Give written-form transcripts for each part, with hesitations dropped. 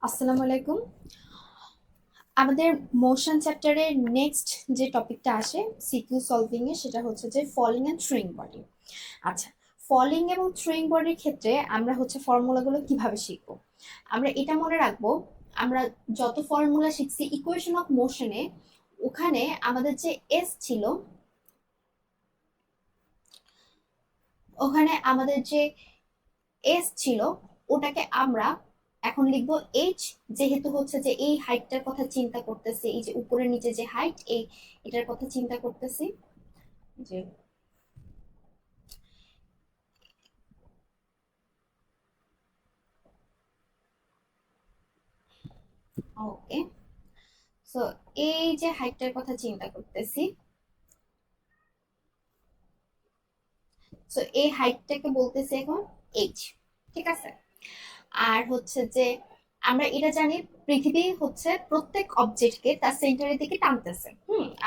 আসসালামু আলাইকুম। আমাদের মোশন চ্যাপ্টারের নেক্সট যে টপিকটা আসে সিকিউ সলভিং এ, সেটা হচ্ছে যে ফলিং এন্ড থ্রোয়িং বডি। আচ্ছা, ফলিং এবং থ্রোয়িং বডির ক্ষেত্রে আমরা হচ্ছে ফর্মুলাগুলো কিভাবে শিখবো? আমরা এটা মনে রাখবো, আমরা যত ফর্মুলা শিখছি ইকুয়েশন অফ মোশনে, ওখানে আমাদের যে এস ছিল, ওখানে আমাদের যে এস ছিল ওটাকে আমরা এখন লিখবো এইচ। যেহেতু হচ্ছে যে এই হাইটটার কথা চিন্তা করতেছি, এই যে উপরের নিচে যে হাইট, এই এটার কথা চিন্তা করতেছি যে ওকে, সো এই যে হাইটটার কথা চিন্তা করতেছি, সো এই হাইটটাকে বলতেছি এখন এইচ। ঠিক আছে। আর হচ্ছে যে আমরা এটা জানি, পৃথিবী হচ্ছে প্রত্যেক অবজেক্টকে তার সেন্টারের দিকে টানতেছে।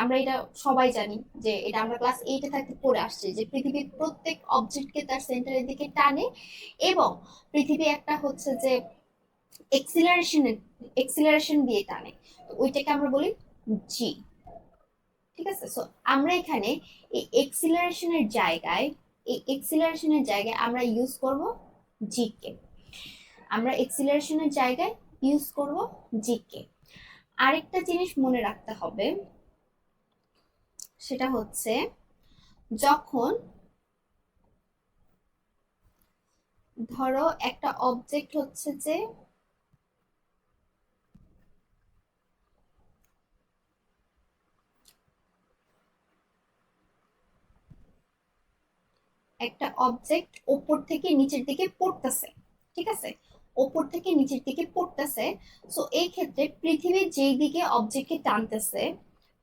আমরা এটা সবাই জানি, যে এটা আমরা ক্লাস এইটে থাকতে পড়ে আসছি, যে পৃথিবীর প্রত্যেক অবজেক্টকে তার সেন্টারের দিকে টানে, এবং পৃথিবী একটা হচ্ছে যে এক্সিলারেশন এক্সিলারেশন দিয়ে টানে। তো ওইটাকে আমরা বলি জি। ঠিক আছে। সো আমরা এখানে এই এক্সিলারেশনের জায়গায় আমরা ইউজ করব জি কে। আমরা এক্সিলারেশনের জায়গায় ইউজ করব জি কে। আরেকটা জিনিস মনে রাখতে হবে, সেটা হচ্ছে যখন ধরো একটা অবজেক্ট হচ্ছে যে একটা অবজেক্ট ওপর থেকে নিচের দিকে পড়তেছে, ঠিক আছে, ওপর থেকে নিচের দিকে পড়তেছে। সো এই ক্ষেত্রে পৃথিবী যেই দিকে অবজেক্টকে টানতেছে,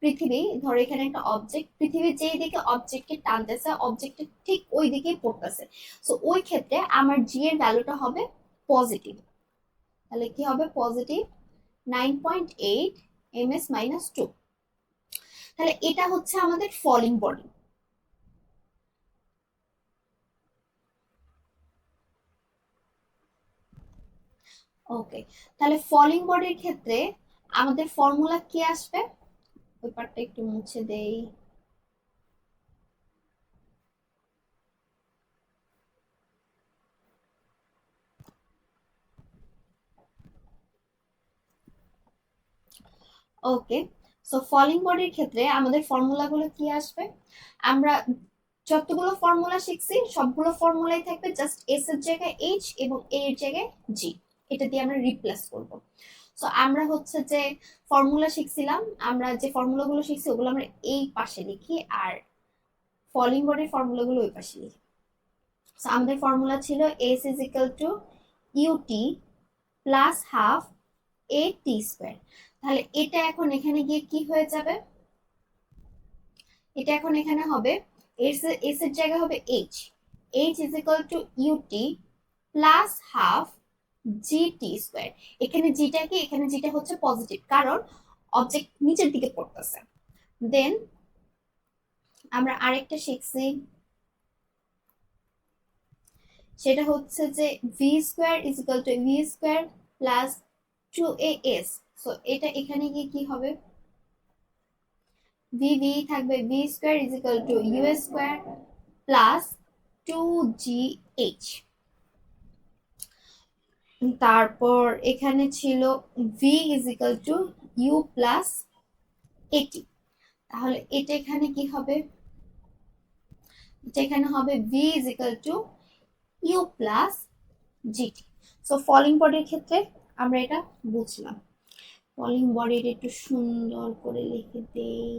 পৃথিবী ধরো এখানে একটা অবজেক্ট, পৃথিবী যেই দিকে অবজেক্টকে টানতেছে অবজেক্টে ঠিক ওই দিকেই পড়তেছে। সো ওই ক্ষেত্রে আমার জি এর ভ্যালুটা হবে পজিটিভ। তাহলে কি হবে? Positive 9.8 ms minus 2। তাহলে এটা হচ্ছে আমাদের ফলিং বডি। ওকে, তাহলে ফলিং বডির ক্ষেত্রে আমাদের ফর্মুলা কি আসবে? ওই পার্টটা একটু মুছে দেই। ওকে, সো ফলিং বডির ক্ষেত্রে আমাদের ফর্মুলাগুলো কি আসবে? আমরা যতগুলো ফর্মুলা শিখছি সবগুলো ফর্মুলাই থাকবে, জাস্ট এস এর জায়গায় এইচ এবং এ এর জায়গায় জি। এটা দিয়ে আমরা রিপ্লেস করব। সো আমরা হচ্ছে যে ফর্মুলা শিখছিলাম, আমরা যে ফর্মুলাগুলো শিখছি ওগুলো আমরা এই পাশে লিখি, আর ফলিং বডির ফর্মুলাগুলো ওই পাশে লিখি। সো আমাদের ফর্মুলা ছিল s is equal to ut plus half a t square. তাহলে এটা এখন এখানে গিয়ে কি হয়ে যাবে? এটা এখন এখানে হবে এস এর জায়গায় হবে h. H is equal to ut plus half g t square. এখানে জিটা কি? এখানে জিটা হচ্ছে পজিটিভ, কারণ অবজেক্ট নিচের দিকে পড়তেছে। দেন আমরা আরেকটা শিখছি, সেটা হচ্ছে যে v square is equal to v square plus 2as। So এটা এখানে গিয়ে কি হবে? ভি ভি থাকবে, v square is equal to u square plus 2gh। তারপর এখানে ছিল v is equal to u plus at. তাহলে এটা এখানে কি হবে? এটা এখানে হবে v is equal to u plus gt. So falling বডির ক্ষেত্রে আমরা এটা বুঝলাম। ফলিং বডির একটু সুন্দর করে লিখে দেই।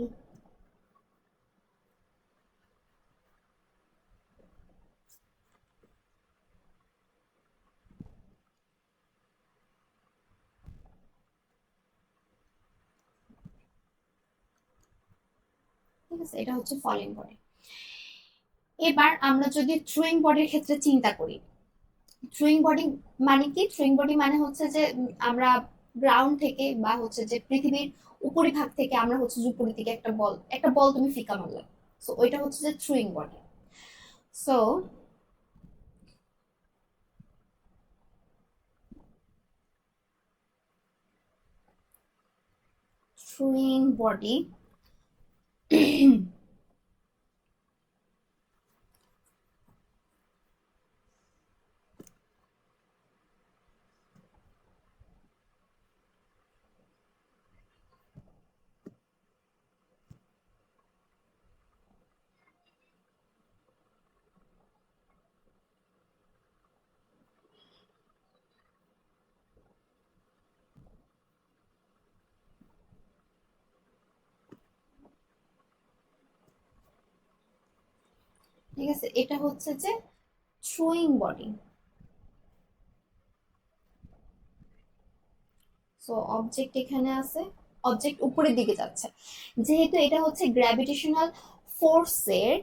ঠিক আছে, এটা হচ্ছে ফলিং বডি। এবার আমরা যদি থ্রোয়িং বডির ক্ষেত্রে চিন্তা করি, থ্রোয়িং বডি মানে কি? থ্রোয়িং বডি মানে হচ্ছে যে আমরা গ্রাউন্ড থেকে বা হচ্ছে যে পৃথিবীর উপরিভাগ থেকে আমরা হচ্ছে যে উপরের দিকে একটা বল তুমি ফিকা মারলে, সো ওইটা হচ্ছে যে throwing body. So throwing body ঠিক আছে, এটা হচ্ছে যে থ্রোয়িং বডি। সো অবজেক্ট এখানে আছে, অবজেক্ট উপরের দিকে যাচ্ছে, যেহেতু এটা হচ্ছে গ্র্যাভিটেশনাল ফোর্সের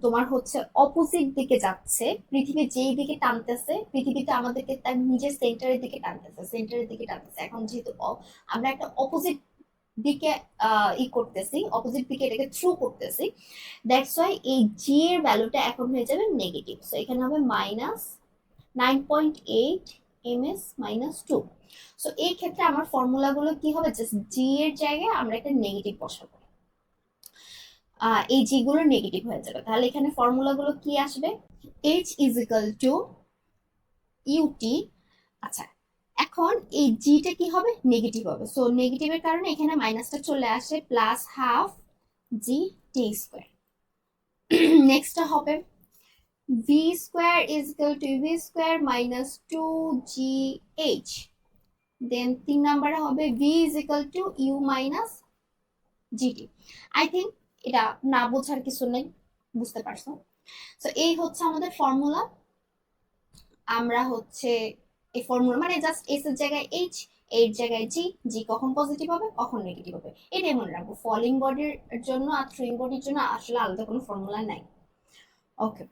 তোমার হচ্ছে অপোজিট দিকে যাচ্ছে, পৃথিবী যেই দিকে টানতেছে, পৃথিবীতে আমাদেরকে তার নিজের সেন্টারের দিকে টানতেছে, সেন্টারের দিকে টানতেছে। এখন যেহেতু আমরা একটা অপোজিট দিকে করতেছি, অপোজিট দিকে এটাকে থ্রু করতেছি, দ্যাটস ওয়াই এই জি এর ভ্যালুটা এখন হয়ে যাবে নেগেটিভ। সো এখানে হবে -9.8 ms -2। সো এই ক্ষেত্রে আমার ফর্মুলাগুলো কি হবে, জাস্ট জি এর জায়গায় আমরা একটা নেগেটিভ বসাবো, এই জি গুলো নেগেটিভ হয়ে যাবে। তাহলে এখানে ফর্মুলাগুলো কি আসবে, h is equal to ut. আচ্ছা, এখন এই জিটা কি হবে, নেগেটিভ হবে। সো নেগেটিভের কারণে এখানে মাইনাসটা চলে আসে, plus half g t square. নেক্সটটা হবে v square is equal two v square minus 2gh। দেন 3 নাম্বারে হবে v is equal two u minus GT. I think এটা না বোঝার কিছু নেই, বুঝতে পারছো। সো এই হচ্ছে আমাদের ফর্মুলা। আমরা হচ্ছে এই ফর্মুলা মানে জাস্ট এস এর জায়গায় এইচ, এর জায়গায় জি, জি কখন পজিটিভ হবে কখন নেগেটিভ হবে এটাই মনে রাখবো। ফলিং বডির জন্য আর থ্রোয়িং বডির জন্য আসলে আলাদা কোনো ফর্মুলা নাই। ওকে,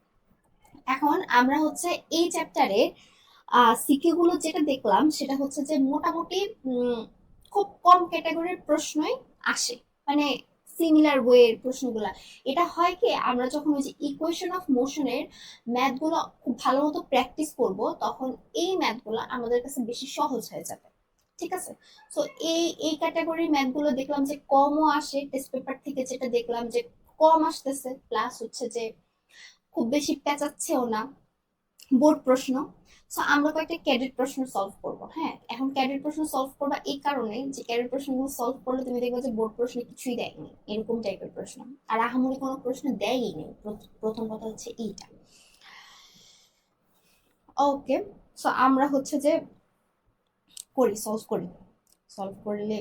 এখন আমরা হচ্ছে এই চ্যাপ্টারে সিকিউ গুলো যেটা দেখলাম সেটা হচ্ছে যে মোটামুটি খুব কম ক্যাটাগরির প্রশ্নই আসে, মানে সিমিলার ওয়ের প্রশ্নগুলা। এটা হয় কি, আমরা যখন ওই যে ইকুয়েশন অফ মোশনের ম্যাথগুলো খুব ভালো মতো প্র্যাকটিস করব, তখন এই ম্যাথগুলো আমাদের কাছে বেশি সহজ হয়ে যাবে। ঠিক আছে, সো এই ক্যাটাগরির ম্যাথগুলো দেখলাম যে কমও আসে, টেস্ট পেপার থেকে যেটা দেখলাম যে কম আসতেছে, প্লাস হচ্ছে যে খুব বেশি পেঁচাচ্ছেও না বোর্ড প্রশ্ন। সো আমরা কয়েকটা ক্যাডেট প্রশ্ন সলভ করব। হ্যাঁ, এখন ক্যাডেট প্রশ্ন সলভ করবা এই কারণে যে ক্যাডেট প্রশ্নগুলো সলভ করলে তুমি দেখবে যে বোর্ড প্রশ্নে কিছুই দেয়নি, এরকম টাইপের প্রশ্ন, আর আহামরি কোনো প্রশ্ন দেয়ই নেই। প্রথম কথা হচ্ছে এইটা। ওকে, সো আমরা হচ্ছে যে সলভ করি, সলভ করলে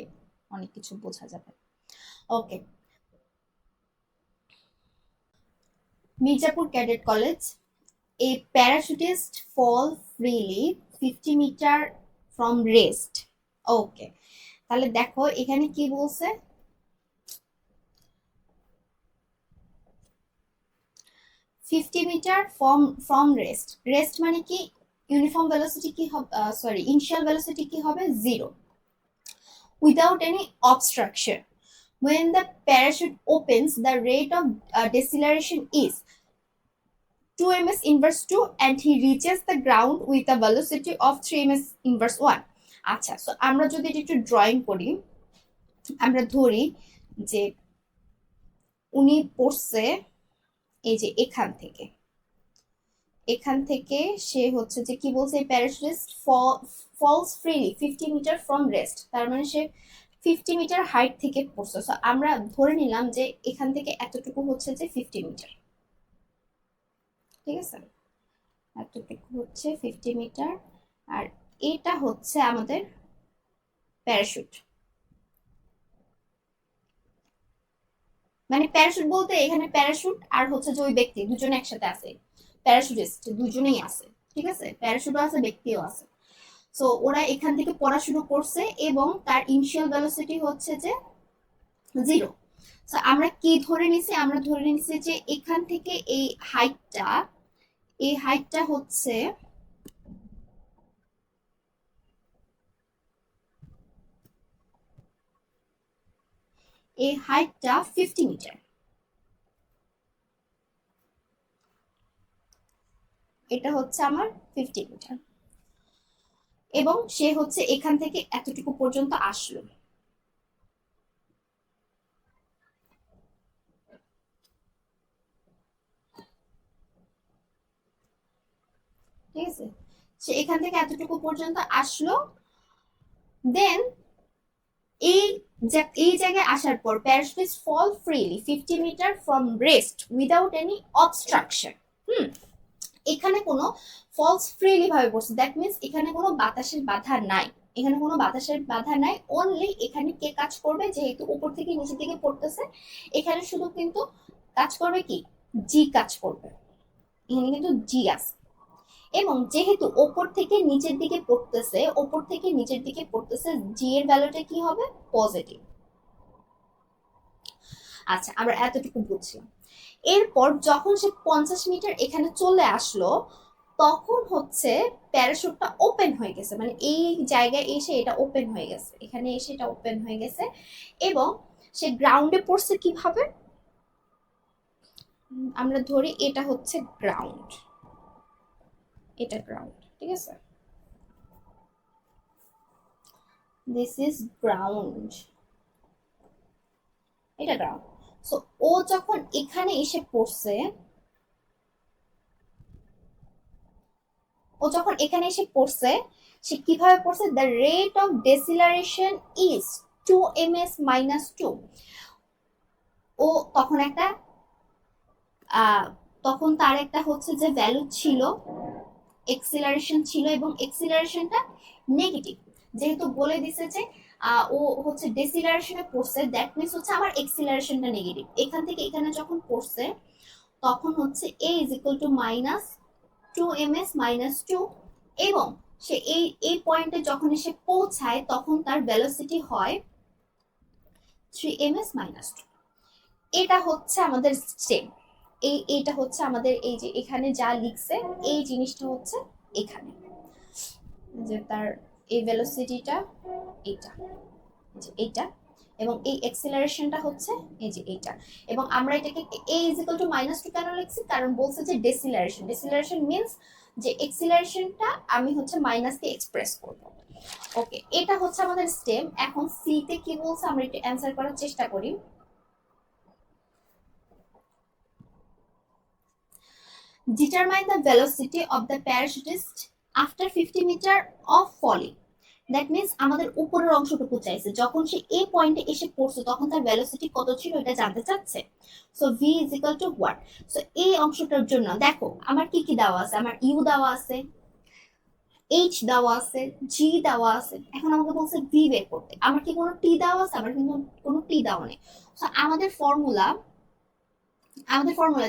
অনেক কিছু বোঝা যাবে। Okay, Mirzapur cadet college, a parachutist fall freely 50 meter from rest. Okay, তাহলে দেখো এখানে কি বলছে, 50 মিটার ফ্রম রেস্ট। রেস্ট মানে কি, ইউনিফর্ম ভেলোসিটি কি হবে, সরি ইনিশিয়াল ভেলোসিটি কি হবে, 0, without any obstruction. when the parachute opens the rate of deceleration is 2 ms inverse 2 and he reaches the ground with a velocity of 3 ms inverse 1. আচ্ছা, so আমরা যদি এটা একটু drawing করি, আমরা ধরি যে উনি পড়ছে এই যে এখান থেকে সে হচ্ছে যে কি বলছে, parachutist falls freely 50 metre from rest, তার মানে সে 50 মিটার হাইট থেকে পড়ছে। সো আমরা ধরে নিলাম যে এখান থেকে এতটুকু হচ্ছে যে 50 মিটার। ঠিক আছে, এতটুকু হচ্ছে 50 মিটার, আর এটা হচ্ছে আমাদের প্যারাশুট। মানে প্যারাশুট বলতে এখানে প্যারাশুট আর হচ্ছে যে ওই ব্যক্তি দুজনে একসাথে আছে, প্যারাশুটিস্ট দুজনেই আছে। ঠিক আছে, প্যারাশুটও আছে, ব্যক্তিও আছে। সো ওরা এখান থেকে পড়া শুরু করছে এবং তার ইনিশিয়াল ভেলোসিটি হচ্ছে যে 0। সো আমরা কি ধরে নিছি, আমরা ধরে নিছি যে এখান থেকে এই হাইটটা হচ্ছে এই হাইটটা 50 মিটার। এটা হচ্ছে আমার 50 মিটার এবং সে হচ্ছে এখান থেকে এতটুকু পর্যন্ত আসলো। ঠিক আছে, সে এখান থেকে এতটুকু পর্যন্ত আসলো। দেন এই জায়গায় আসার পর parachutist fall freely 50 metre from rest without any obstruction. এখানে কোনো ফলস ফ্রিলি ভাবে পড়ছে, দ্যাট মিনস এখানে কোনো বাতাসের বাধা নাই, এখানে কোনো বাতাসের বাধা নাই। অনলি এখানে কে কাজ করবে, যেহেতু উপর থেকে নিচের দিকে পড়তেছে, এখানে শুধু কিন্তু কাজ করবে কি, জি কাজ করবে, এখানে কিন্তু জি আছে। এবং যেহেতু ওপর থেকে নিচের দিকে পড়তেছে, ওপর থেকে নিচের দিকে পড়তেছে, জি এর ভ্যালুটা কি হবে, পজিটিভ। আচ্ছা, আমরা এতটুকু বুঝলাম। এরপর যখন সে 50 মিটার এখানে চলে আসলো, তখন হচ্ছে প্যারাশুটটা ওপেন হয়ে গেছে, মানে এই জায়গায় এসে এটা ওপেন হয়ে গেছে, এখানে এসে এটা ওপেন হয়ে গেছে। এবং সে গ্রাউন্ডে পড়ছে কিভাবে, আমরা ধরি এটা হচ্ছে গ্রাউন্ড, এটা গ্রাউন্ড, ঠিক আছে, দিস ইজ গ্রাউন্ড, এটা গ্রাউন্ড। সো ও যখন এখানে এসে পড়ছে, ও যখন এখানে এসে পড়ছে, সে কিভাবে পড়ছে, the rate of deceleration is 2 ms - 2। ও তখন একটা তখন তার একটা হচ্ছে যে ভ্যালু ছিল, এক্সিলারেশন ছিল, এবং এক্সিলারেশনটা নেগেটিভ। যেহেতু বলে দিছে যে ও হচ্ছে ডেসিলারেশনে পড়ছে, দ্যাট মিনস হচ্ছে আমার এক্সিলারেশনটা নেগেটিভ। এখান থেকে এখানে যখন পড়ছে, তখন হচ্ছে a is equal to -2 ms - 2। এবং সে এই পয়েন্টে যখন এসে পৌঁছায়, তখন তার ভেলোসিটি হয় 3 ms - 2। এটা হচ্ছে আমাদের স্টেপ, এইটা হচ্ছে আমাদের এই যে এখানে যা লিখছে, এই জিনিসটা হচ্ছে এখানে, যে তার এই ভেলোসিটিটা এইটা, যে এইটা, এবং এই এক্সিলারেশনটা হচ্ছে এই যে এইটা। এবং আমরা এটাকে a ইজ ইকুয়াল টু -2 কেন লিখছি, কারণ বলছে যে ডেসিলারেশন, ডেসিলারেশন মিন্স যে এক্সিলারেশনটা আমি হচ্ছে মাইনাস দিয়ে এক্সপ্রেস করব। ওকে, এটা হচ্ছে আমাদের স্টেপ। এখন সি তে কি বলছে আমরা একটু অ্যান্সার করার চেষ্টা করি। Determine the velocity of the parachutist after 50 meter of falling. That means আমাদের উপরের অংশটুকু চাইছে, যখন সে এই পয়েন্টে এসে পড়ছে তখন তার ভেলোসিটি কত ছিল এটা জানতে চাচ্ছে। So V is equal two what, so এই অংশটার জন্য দেখো আমার কি কি দেওয়া আছে, আমার ইউ দেওয়া আছে, এইচ দেওয়া আছে, জি দেওয়া আছে। এখন আমাকে বলছে ভি বের করতে, আমার কি কোনো টি দেওয়া আছে, আমার কিন্তু কোনো টি দেওয়া নেই। সো আমাদের ফর্মুলা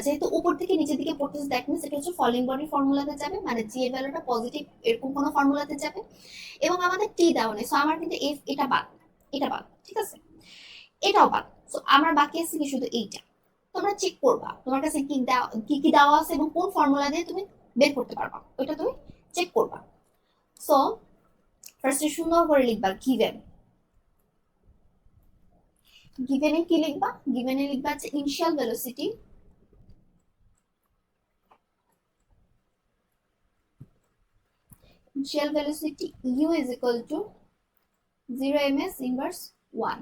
যেহেতু উপর থেকে নিচের দিকে পড়তেছে, দ্যাট মিনস এটা হচ্ছে ফলিং বডির ফর্মুলাতে যাবে, মানে জি এর ভ্যালুটা পজিটিভ, এরকম কোনো ফর্মুলাতে যাবে। এবং আমাদের টি দেওয়া নেই, সো আমার কিন্তু এফ এটা বাদ, এটা বাদ, ঠিক আছে, এটাও বাদ। সো আমার বাকি আছে কি শুধু এইটা। তোমরা চেক করবা তোমার কাছে কি কি দেওয়া আছে এবং কোন ফর্মুলা দিয়ে তুমি বের করতে পারবা, ওইটা তুমি চেক করবা। সো ফার্স্টে সুন্দর করে লিখবা গিভেন, গিভেনে কি লিখবা, গিভেনে লিখবা হচ্ছে initial velocity, initial velocity u is equal to 0 ms inverse 1.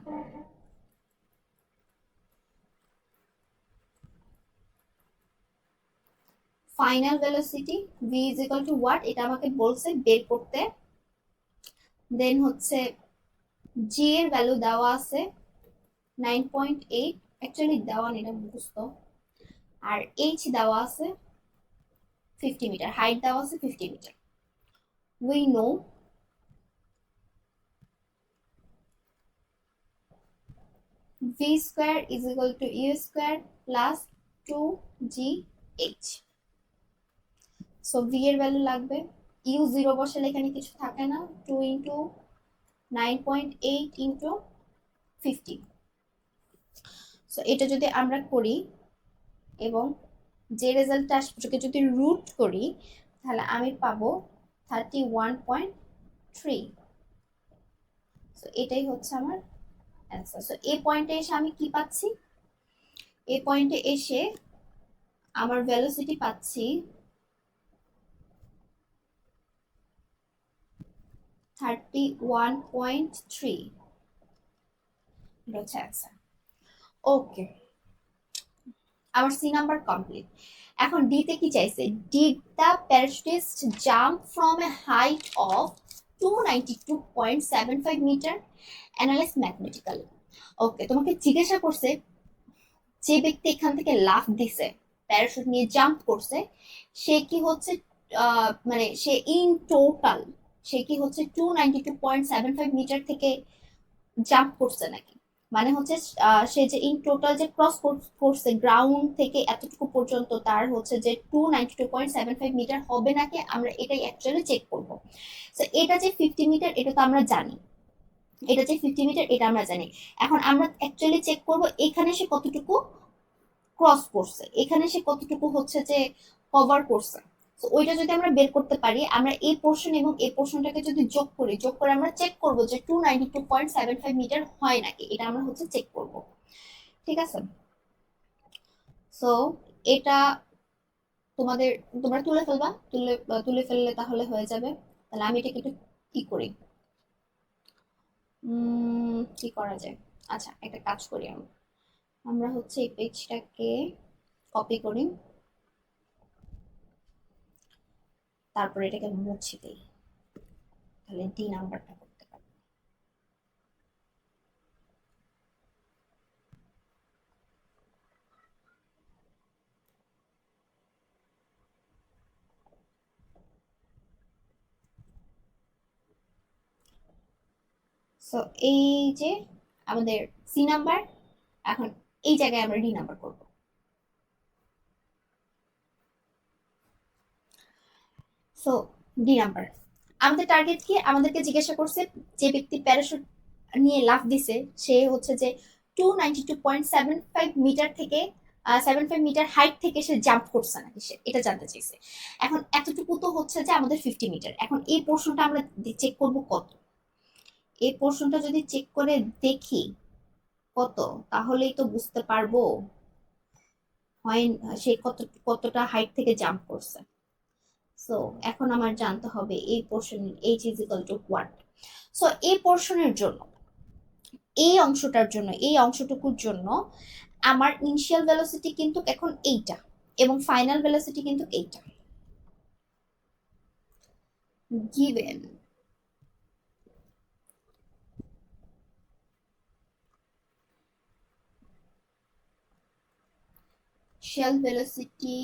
Final velocity v is equal to what, এটা আমাকে বলছে বের করতে। দেন হচ্ছে g এর ভ্যালু দেওয়া আছে 9.8, অ্যাকচুয়ালি দেওয়া নেই, এটা মুখস্থ। আর h দেওয়া আছে 50 মিটার, হাইট দেওয়া আছে 50 metre. we know v square is equal to u square plus 2gh। So V এর ভ্যালু লাগবে, ইউ জিরো বসালে এখানে কিছু থাকে না, 2 ইন্টু 9.8 ইন্টু 50। সো এটা যদি আমরা করি এবং যে রেজাল্টটা আসবে যদি রুট করি, তাহলে আমি পাবো 31.3। সো এটাই হচ্ছে আমার অ্যান্সার। সো এই পয়েন্টে এসে আমি কি পাচ্ছি, এই পয়েন্টে এসে আমার ভেলোসিটি পাচ্ছি 31.3, এটা হচ্ছে অ্যান্সার। ওকে, আমার সি নাম্বার কমপ্লিট। এখন ডি তে কি চাইছে, did the parachutist jump from a height of 292.75 metre, analyse mathematically. Okay, তোমাকে জিজ্ঞাসা করছে যে ব্যক্তি এখান থেকে লাফ দিছে, প্যারাশুট নিয়ে জাম্প করছে, সে কি হচ্ছে মানে সে ইন টোটাল সে কি হচ্ছে 292.75 মিটার থেকে জাম্প করছে নাকি, মানে হচ্ছে সে যে ইন টোটাল যে ক্রস করছে গ্রাউন্ড থেকে এতটুকু পর্যন্ত, তার হচ্ছে যে 292.75 মিটার হবে নাকি, আমরা এটাই অ্যাকচুয়ালি চেক করব। তো এটা যে 50 মিটার এটা তো আমরা জানি, এটা যে 50 মিটার এটা আমরা জানি। এখন আমরা অ্যাকচুয়ালি চেক করব এখানে সে কতটুকু ক্রস করছে, এখানে সে কতটুকু হচ্ছে যে কভার করছে। তো ওইটা যদি আমরা বের করতে পারি, আমরা এই পোর্শন এবং এই পোর্শনটাকে যদি যোগ করি, যোগ করে আমরা চেক করব যে 292.75 মিটার হয় নাকি, এটা আমরা হচ্ছে চেক করব। ঠিক আছে, সো এটা তোমাদের, তোমরা তুলে ফেলবা, তুলে ফেললে তাহলে হয়ে যাবে। তাহলে আমি এটাকে একটু কি করি, কি করা যায়, আচ্ছা একটা কাজ করি, আমরা হচ্ছে এই পেজটাকে কপি করি, তারপরে এটাকে মুছে দিই, তাহলে ডি নাম্বারটা করতে পারবো। সো এই যে আমাদের সি নাম্বার, এখন এই জায়গায় আমরা ডি নাম্বার করব। সো ডি নাম্বার, আমাদের টার্গেট কি, আমাদেরকে জিজ্ঞাসা করছে যে ব্যক্তি প্যারাশুট নিয়ে লাফ দিছে সে হচ্ছে যে 292.75 মিটার থেকে 75 মিটার হাইট থেকে সে জাম্প করছে নাকি, সে এটা জানতে চাইছে। এখন এতটুকু তো হচ্ছে যে আমাদের 50 মিটার, এখন এই পোর্শনটা আমরা চেক করব কত, এই পোর্শনটা যদি চেক করে দেখি কত, তাহলেই তো বুঝতে পারবো হয় সে কতটা হাইট থেকে জাম্প করছে। সো এখন আমার জানতে হবে এই portion H is equal two what. So এই পোর্শনের জন্য, এই অংশটার জন্য, এই অংশটুকুর জন্য আমার ইনিশিয়াল ভেলোসিটি কিন্তু এখন এইটা এবং ফাইনাল ভেলোসিটি কিন্তু এইটা, given shell velocity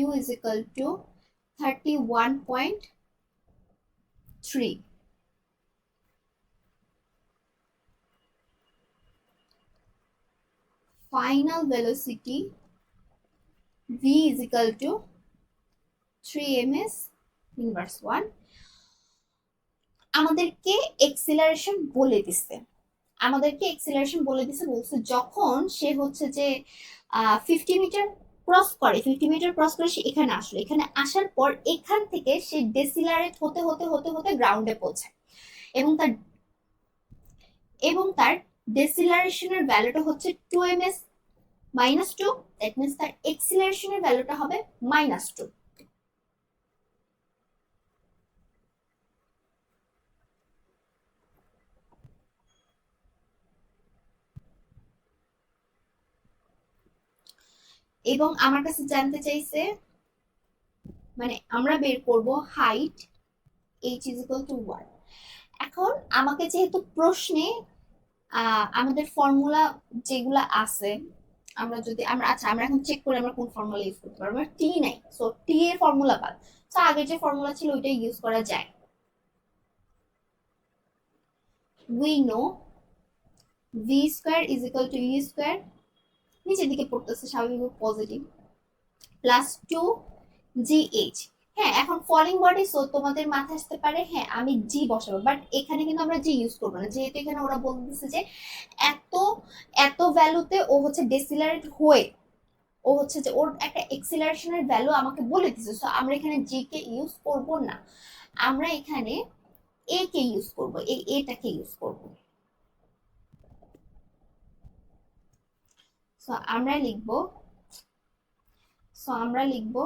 u is equal to 31.3, final velocity v is equal to 3 ms inverse 1। আমাদেরকে এক্সিলারেশন বলে দিচ্ছে, বলছে যখন সে হচ্ছে যে 50 মিটার ক্রস করে, 50 মিটার ক্রস করে সে এখানে আসলো, এখানে আসার পর এখান থেকে সে ডেসিলারেট হতে হতে হতে হতে গ্রাউন্ডে পৌঁছায়, এবং তার ডেসিলারেশনের ভ্যালুটা হচ্ছে 2 ms -2, দ্যাট মিন্স তার এক্সিলারেশনের ভ্যালুটা হবে -2। এবং আমার কাছে জানতে চাইছে, মানে আমরা বের করব height h is equal to 1। এখন আমাকে যেহেতু প্রশ্নে আমাদের ফর্মুলা যেগুলা আছে, আমরা যদি আমরা এখন চেক করে আমরা কোন ফর্মুলা ইউজ করতে পারবো, টি নাই, সো টি এর ফর্মুলা বাদ, তো আগের যে ফর্মুলা ছিল ওইটাই ইউজ করা যায়। We know v square is equal to u square, নিচের দিকে পড়তেছে স্বাভাবিক পজিটিভ, প্লাস 2gh। হ্যাঁ, এখন ফলিং বডি, সো তোমাদের মাথায় আসতে পারে হ্যাঁ আমি জি বসাবো, বাট এখানে কিন্তু আমরা জি ইউজ করবো না, যেহেতু এখানে ওরা বলতেছে যে এত এত ভ্যালুতে ও হচ্ছে ডেসিলারেট হয়ে, ও হচ্ছে যে ওর একটা এক্সিলারেশনের ভ্যালু আমাকে বলে দিছে, সো আমরা এখানে জি কে ইউজ করব না, আমরা এখানে এ কে ইউজ করব, এই এটাকে ইউজ করব। সো আমরা লিখব,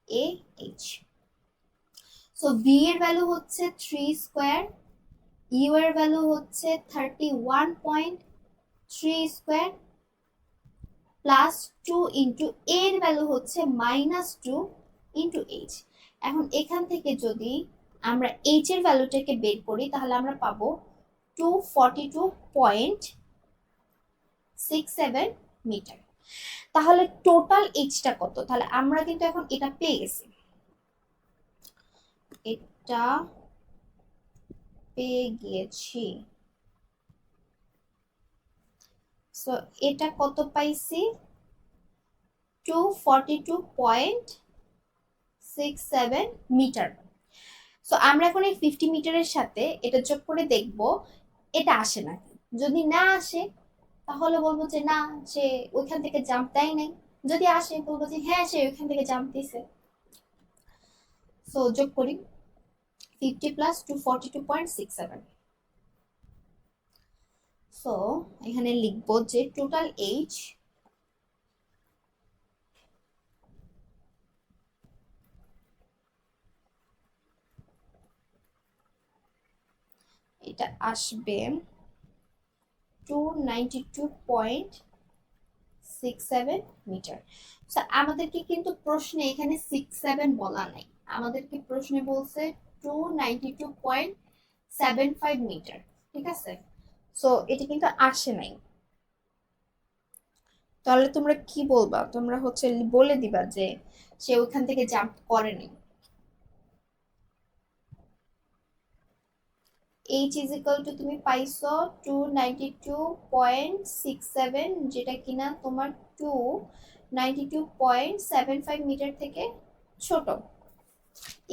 এ এইচ। সো ভি এর ভ্যালু হচ্ছে 3 স্কোয়ার, ইউ এর ভ্যালু হচ্ছে 31.3 স্কোয়ার, প্লাস 2 ইন্টু এর ভ্যালু হচ্ছে -2 ইন্টু এইচ। এখন এখান থেকে যদি আমরা এইচ এর ভ্যালুটাকে বের করি তাহলে আমরা পাবো 242.67 মিটার। তাহলে টোটাল এইচটা কত? তাহলে আমরা কিন্তু এখন এটা পেয়ে গেছি, এটা পেয়ে গিয়েছি। সো এটা কত পাইছি? 242.67 মিটার। সো আমরা এখন এই 50 মিটারের সাথে এটা যোগ করে দেখব এটা আসে নাকি। যদি না আসে তাহলে বলবো যে না, সে ওইখান থেকে জাম্প দেয় নাই। যদি আসে বলবো যে হ্যাঁ, সে ওইখান থেকে জাম্প দিছে। সো যোগ করি 50 প্লাস 242.67। সো এখানে লিখবো যে টোটাল এইচ এটা আসবে 292.67 মিটার। আমাদেরকে কিন্তু প্রশ্নে এখানে 67 বলা নাই, আমাদেরকে প্রশ্নে বলছে 292.75 মিটার। ঠিক আছে, সো এটা কিন্তু আসে নাই। তাহলে তোমরা কি বলবা? তোমরা হচ্ছে বলে দিবা যে সে ওইখান থেকে জাম্প করেনি। এইচ ইজ ইকুয়াল টু তুমি পাইছো 292.67, যেটা কিনা তোমার 292.75 মিটার থেকে ছোট,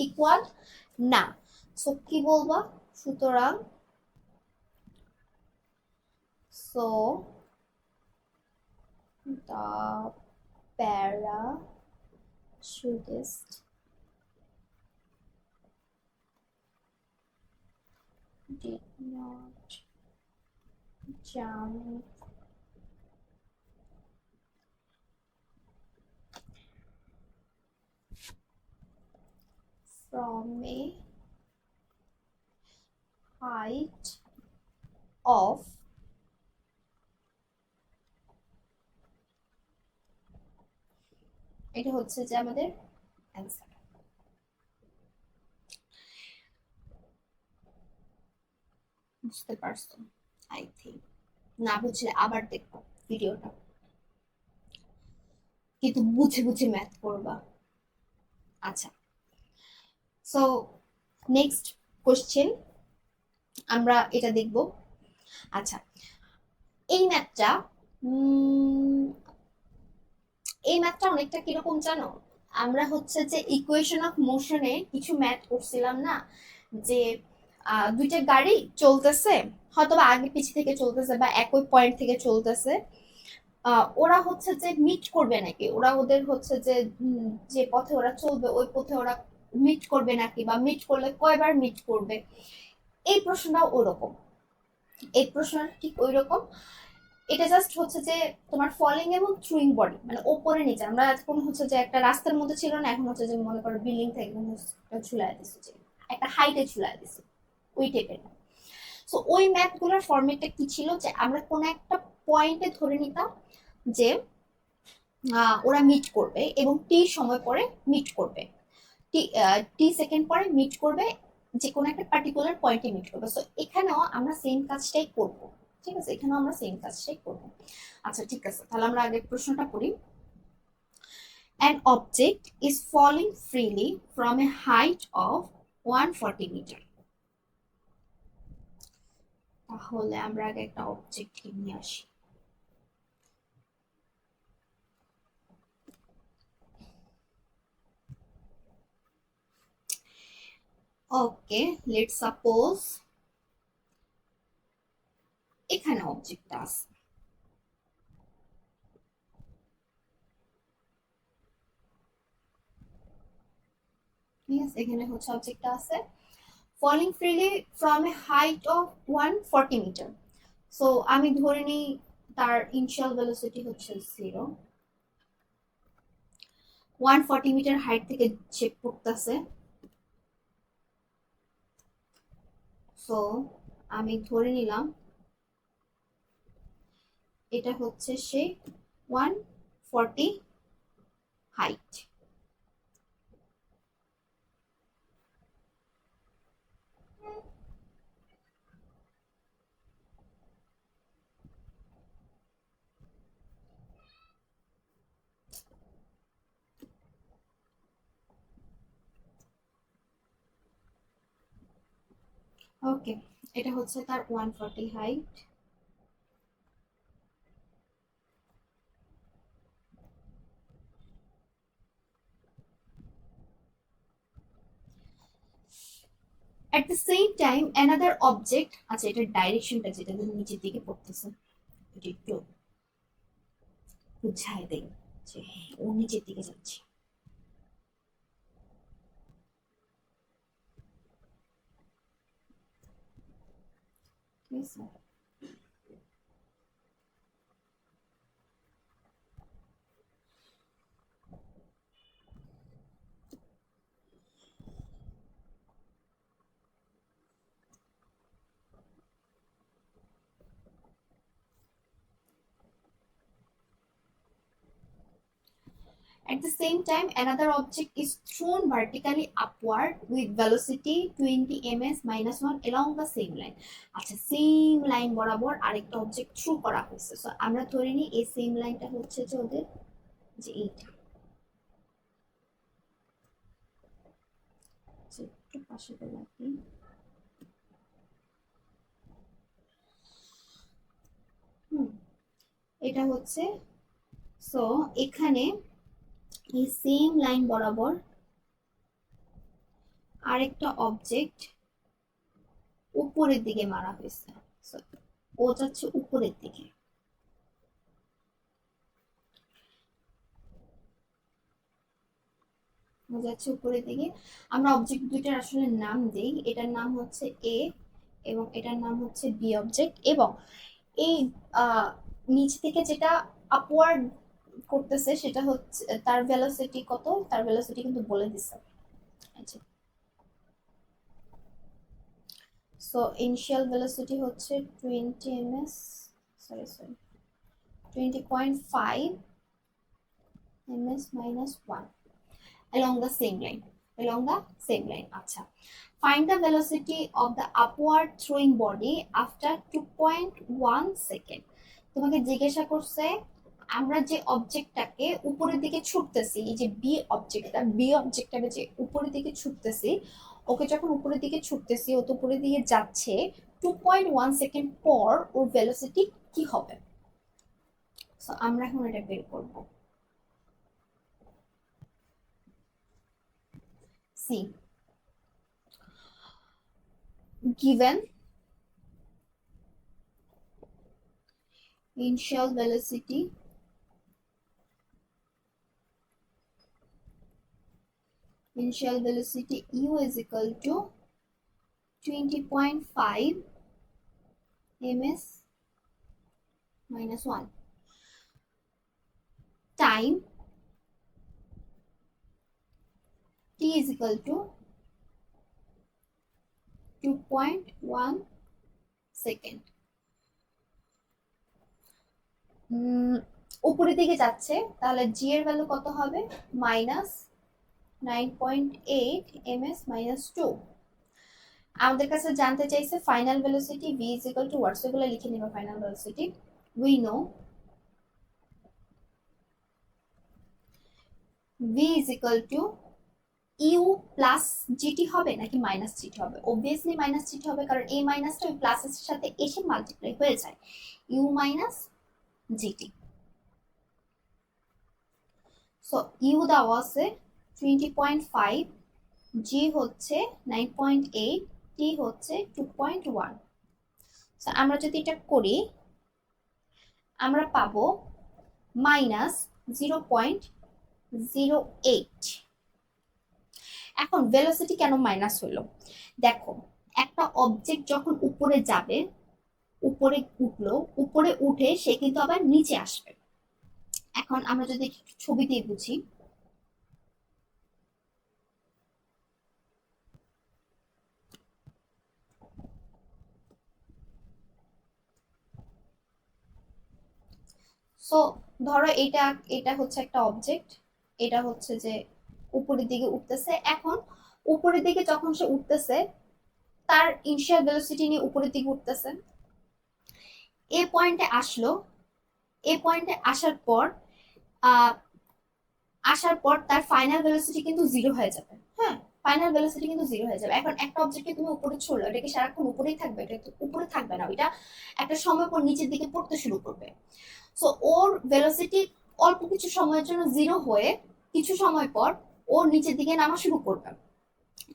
ইকুয়াল না। সো কি বলবা? সুতরাং so the parachutist did not jump from a height of এটা হচ্ছে যে আমাদের অ্যান্সার। বুঝতে পারছো? I think. না বুঝলে আবার দেখো ভিডিওটা, কিন্তু বুঝে বুঝে ম্যাথ করবা। আচ্ছা, সো নেক্সট কোশ্চেন আমরা এটা দেখব। আচ্ছা, এই ম্যাথটা অনেকটা কিরকম জানো? আমরা হচ্ছে যে ইকুয়েশন অফ মোশনে কিছু ম্যাথ করছিলাম না, যে দুইটা গাড়ি চলতেছে, হয়তো বা আগে পিছে থেকে চলতেছে বা একই পয়েন্ট থেকে চলতেছে, ওরা হচ্ছে যে মিট করবে নাকি, ওরা ওদের হচ্ছে যে যে পথে ওরা চলবে ওই পথে ওরা মিট করবে নাকি, বা মিট করলে কয়বার মিট করবে। এই প্রশ্নটাও ওরকম, এই প্রশ্নটা ঠিক ওই রকম। এটা জাস্ট হচ্ছে যে তোমার ফলিং এবং থ্রুইং বডি, মানে ওপরে নিচে। আমরা এখন হচ্ছে যে একটা রাস্তার মধ্যে ছিল না, এখন হচ্ছে যে মনে করো বিল্ডিং থেকে ঝুলাই দিচ্ছে, যে একটা হাইটে ঝুলাই দিচ্ছে, ওই টাইপের। সো ওই ম্যাথ গুলোর ফরম্যাটটা কি ছিল, যে আমরা কোন একটা পয়েন্টে ধরে নিতাম যে ওরা মিট করবে এবং টি সময় পরে মিট করবে, টি টি সেকেন্ড পরে মিট করবে, যে কোনো একটা পার্টিকুলার পয়েন্টে মিট করবে। সো এখানেও আমরা সেম কাজটাই করব। ঠিক আছে, এখানেও আমরা সেম কাজটাই করব। আচ্ছা ঠিক আছে, তাহলে আমরা আগের প্রশ্নটা করি। An object is falling freely from a height of 140 meter. তাহলে আমরা আগে একটা অবজেক্ট নিয়ে আসি। ওকে, লেটস সাপোজ এখানে অবজেক্ট আছে। ঠিক আছে, এখানে হচ্ছে অবজেক্টটা আছে, falling freely from a height of 140 meter. So আমি ধরে নিই তার ইনিশিয়াল ভেলোসিটি হচ্ছে 0, 140 মিটার হাইট থেকে সে পড়তেছে। সো আমি ধরে নিলাম এটা হচ্ছে সে 40 হাইট। ওকে, এটা হচ্ছে তার 140 height. At the same time another object, আচ্ছা এটার ডাইরেকশনটা যেটা নিচের দিকে পড়তেছে এটা একটু বুঝাই দেই যে হ্যাঁ ও নিচের দিকে যাচ্ছে। ঠিক আছে, at the same time another object is thrown vertically upward with velocity 20 ms minus 1 along the same line। আচ্ছা সেম লাইন বরাবর আরেকটা অবজেক্ট থ্রু করা হয়েছে, সো আমরা ধরে নিই এই সেম লাইনটা হচ্ছে যে ওদের যে এইটা, যে একটু পাশে রাখি। এটা হচ্ছে, সো এখানে এই সেম লাইন বরাবর আরেকটা অবজেক্ট উপরের দিকে মারা হয়েছে, ও যাচ্ছে উপরের দিকে। যাচ্ছে উপরের দিকে। আমরা অবজেক্ট দুইটার আসলে নাম দেই, এটার নাম হচ্ছে এ এবং এটার নাম হচ্ছে বি অবজেক্ট। এবং এই নিচ থেকে যেটা আপওয়ার্ড করতেছে সেটা হচ্ছে তার ভেলোসিটি কত, তার ভেলোসিটি কিন্তু বলে দিছে। আচ্ছা, সো ইনিশিয়াল ভেলোসিটি হচ্ছে 20 ms, sorry 20.5 ms minus 1 along the same line, along the same line। আচ্ছা, find the velocity of the upward throwing body after 2.1 second। তোমাকে জিজ্ঞাসা করছে আমরা যে অবজেক্টটাকে উপরের দিকে ছুটতেছি, এই যে বি অবজেক্টটাকে যে উপরের দিকে ছুটতেছি, ওকে যখন উপরের দিকে ছুটতেছি ও তো উপরের দিকে যাচ্ছে, 2.1 সেকেন্ড পর ওর ভেলোসিটি কি হবে। সো আমরা এখন এটা বের করব। See, given initial velocity u is equal to 20.5 ms minus 1 time t is equal to 2.1 second. উপরের দিকে যাচ্ছে, তাহলে জি এর ভ্যালু কত হবে, মাইনাস 9.8 ms মাইনাস 2। আমাদের কাছে জানতে চাইছে final velocity v is equal to what's, এগুলো লিখে নিব। Final velocity we know v is equal to u plus gt হবে নাকি মাইনাস জিটি হবে। অবভিয়াসলি মাইনাস জিটি হবে, কারণ এই মাইনাসটা ওই প্লাসের সাথে এসে মাল্টিপ্লাই হয়ে যায়, u minus gt. So u দেওয়া আছে 20.5, জি হচ্ছে 9.8, টি হচ্ছে 2.1। সো আমরা যদি এটা করি আমরা পাবো মাইনাস 0.08। এখন ভেলোসিটি কেন মাইনাস হলো, দেখো একটা অবজেক্ট যখন উপরে যাবে, উপরে উঠলো, উপরে উঠে সে কিন্তু আবার নিচে আসবে। এখন আমরা যদি ছবি দিয়ে বুঝি, সো ধরো এটা এটা হচ্ছে একটা অবজেক্ট, এটা হচ্ছে যে উপরের দিকে উঠতেছে। এখন উপরের দিকে যখন সে উঠতেছে, তার ইনিশিয়াল ভেলোসিটি নিয়ে উপরের দিকে উঠতেছে, এ পয়েন্টে আসলো। এ পয়েন্টে আহ আসার পর তার ফাইনাল ভেলোসিটি কিন্তু জিরো হয়ে যাবে। হ্যাঁ, ফাইনাল ভেলোসিটি কিন্তু জিরো হয়ে যাবে। এখন একটা অবজেক্টকে তুমি উপরে ছুড়লো, এটা কি সারাক্ষণ উপরেই থাকবে? এটা তো উপরে থাকবে না, এটা একটা সময় পর নিচের দিকে পড়তে শুরু করবে। সো ওর ভেলোসিটি অল্প কিছু সময়ের জন্য জিরো হয়ে কিছু সময় পর ওর নিচের দিকে নামা শুরু করবে,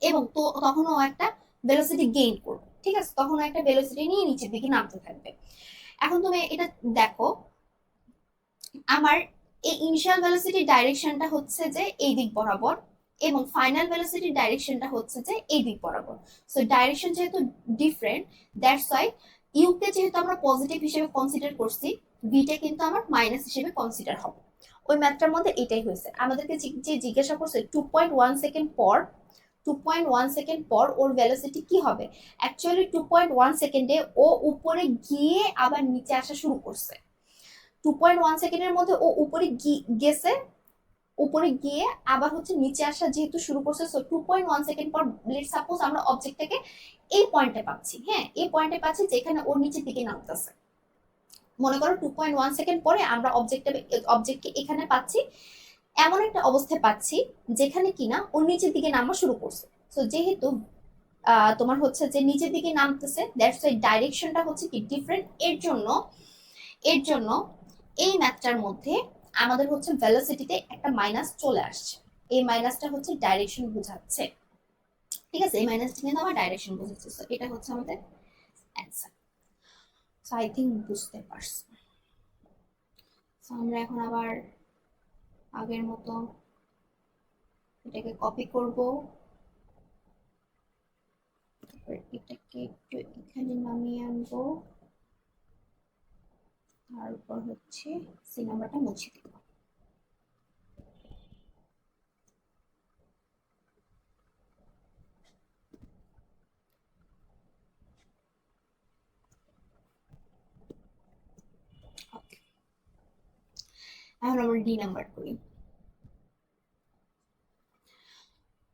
এবং তো তখন ও একটা ভেলোসিটি গেইন করবে। ঠিক আছে, তখন ও একটা ভেলোসিটি নিয়ে নিচের দিকে নামতে থাকবে। এখন তুমি এটা দেখো, আমার এই ইনিশিয়াল ভেলোসিটির ডাইরেকশনটা হচ্ছে যে এই দিক বরাবর, এবং ফাইনাল ভেলোসিটির ডাইরেকশনটা হচ্ছে যে এই দিক বরাবর। সো ডাইরেকশন যেহেতু ডিফারেন্ট, দ্যাটস ওয়াই ইউকে যেহেতু আমরা পজিটিভ হিসেবে কনসিডার করছি, বিটা কিন্তু আমার মাইনাস হিসেবে কনসিডার হবে। ওই ম্যাথটার মধ্যে এটাই হয়েছে। আমাদেরকে যে জিজ্ঞাসা করছে 2.1 সেকেন্ড পর, 2.1 সেকেন্ড পর ওর ভেলোসিটি কি হবে। অ্যাকচুয়ালি 2.1 সেকেন্ডে ও উপরে গিয়ে আবার নিচে আসা শুরু করছে। 2.1 সেকেন্ডের মধ্যে ও উপরে গেছে, উপরে গিয়ে আবার হচ্ছে নিচে আসা যেহেতু শুরু করছে, সো 2.1 সেকেন্ড পর লেটস সাপোজ আমরা অবজেক্টটাকে এই পয়েন্টে পাচ্ছি। হ্যাঁ, এই পয়েন্টে পাচ্ছি যেখানে ওর নিচের দিকে নামতেছে। মনে করো 2.1 সেকেন্ড পরে আমরা অবজেক্টকে এখানে পাচ্ছি, এমন একটা অবস্থায় পাচ্ছি যেখানে কিনা ওর নিচের দিকে নামা শুরু করছে। সো যেহেতু তোমার হচ্ছে যে নিচের দিকে নামতেছে, দ্যাটস ওয়াই ডাইরেকশনটা হচ্ছে কি ডিফারেন্ট। এর জন্য এই ম্যাথটার মধ্যে আমাদের হচ্ছে ভেলোসিটিতে একটা মাইনাস চলে আসছে। এই মাইনাসটা হচ্ছে ডাইরেকশন বোঝাচ্ছে। ঠিক আছে, এই মাইনাসটা কিন্তু আমার ডাইরেকশন বোঝাচ্ছে। সো এটা হচ্ছে আমাদের অ্যান্সার। সো আই থিঙ্ক বুঝতে পারছি। সো আমরা এখন আবার আগের মতো এটাকে কপি করব, এটাকে একটু এখানে নামিয়ে আনবো, তারপর হচ্ছে সি নাম্বারটা মুছে দিব। ওকে, এখন আমরা ডি নাম্বার করি।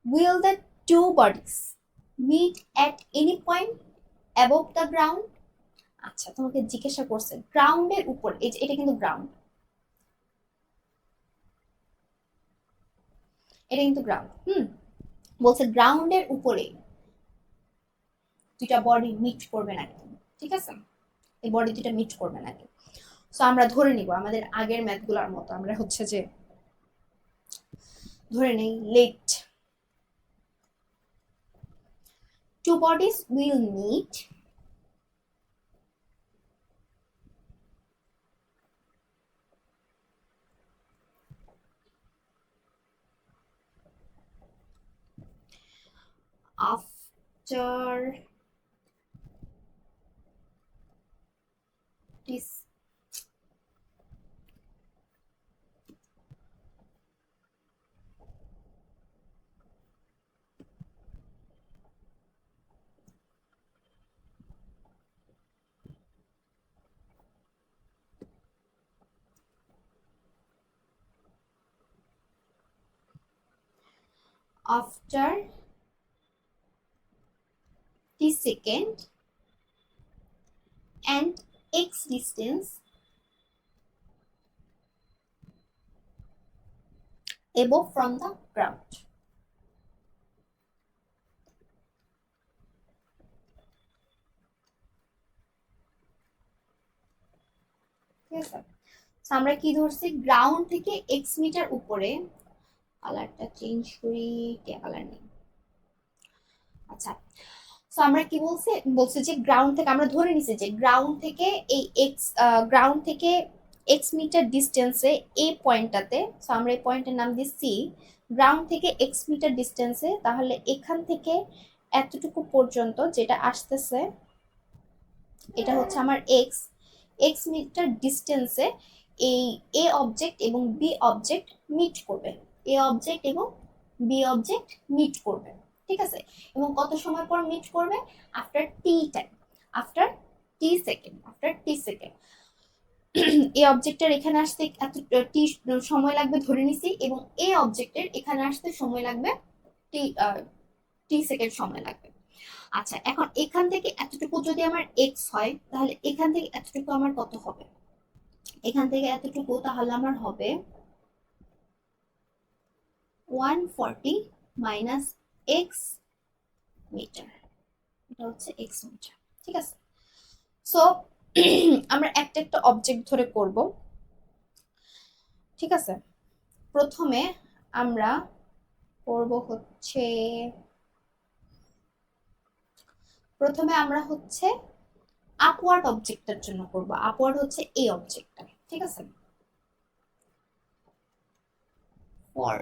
Will the two bodies meet at any point above the ground? আচ্ছা, তোমাকে জিজ্ঞাসা করছে গ্রাউন্ডের উপর, এই যে এটা কিন্তু গ্রাউন্ড, এটা কিন্তু গ্রাউন্ড। বলছে গ্রাউন্ডের উপরে দুইটা বডি মিট করবে নাকি। ঠিক আছে, এই বডি দুইটা মিট করবে নাকি। সো আমরা ধরে নিব আমাদের আগের ম্যাথগুলোর মতো, আমরা হচ্ছে যে ধরে নেই late two bodies will meet after this after t second and x distance above from the ground. ঠিক আছে, আমরা কি ধরছি, গ্রাউন্ড থেকে এক্স মিটার উপরে, কালারটা চেঞ্জ করি, কালার নেই। আচ্ছা, সো আমরা কি বলছি যে গ্রাউন্ড থেকে আমরা ধরে নিছি যে গ্রাউন্ড থেকে এই গ্রাউন্ড থেকে এক্স মিটার ডিস্টেন্সে এই পয়েন্টটাতে, সো আমরা এই পয়েন্টের নাম দিচ্ছি গ্রাউন্ড থেকে এক্স মিটার ডিস্টেন্সে, তাহলে এখান থেকে এতটুকু পর্যন্ত যেটা আসতেছে এটা হচ্ছে আমার এক্স এক্স মিটার ডিস্টেন্সে এই এ অবজেক্ট এবং বি অবজেক্ট মিট করবে, এ অবজেক্ট এবং বি অবজেক্ট মিট করবে। ঠিক আছে, এবং কত সময় পর মিট করবে? আফটার টি টাইম, আফটার টি সেকেন্ড, আফটার টি সেকেন্ড। এই অবজেক্টের এখানে আসতে এত টি সময় লাগবে ধরে নিছি, এবং এই অবজেক্টের এখানে আসতে সময় লাগবে টি টি সেকেন্ড সময় লাগবে। আচ্ছা, এখন এখান থেকে এতটুকু যদি আমার এক্স হয়, তাহলে এখান থেকে এতটুকু আমার কত হবে? এখান থেকে এতটুকু তাহলে আমার হবে 140 মাইনাস এক্স মিটার, এটা হচ্ছে এক্স মিটার। ঠিক আছে, সো আমরা একটা একটা অবজেক্ট ধরে করব। ঠিক আছে, প্রথমে আমরা করব হচ্ছে, আপওয়ার্ড অবজেক্টের জন্য করব। আপওয়ার্ড হচ্ছে এই অবজেক্টটা। ঠিক আছে, ফর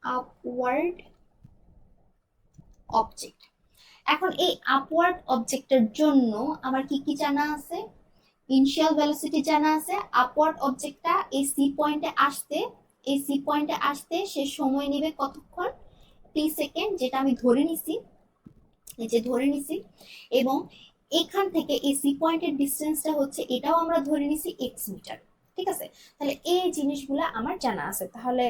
আপওয়ার্ড অবজেক্ট। এখন এই আপওয়ার্ড অবজেক্টের জন্য আমার কি কি জানা আছে? ইনিশিয়াল ভেলোসিটি জানা আছে। আপওয়ার্ড অবজেক্টটা এই সি পয়েন্টে আসতে, সে সময় নেবে কতক্ষণ? টি সেকেন্ড, যেটা আমি ধরে নিছি, এই যে ধরে নিছি। এবং এখান থেকে এই সি পয়েন্টের ডিস্টেন্সটা হচ্ছে, এটাও আমরা ধরে নিছি এক্স মিটার। ঠিক আছে, তাহলে এই জিনিসগুলো আমার জানা আছে। তাহলে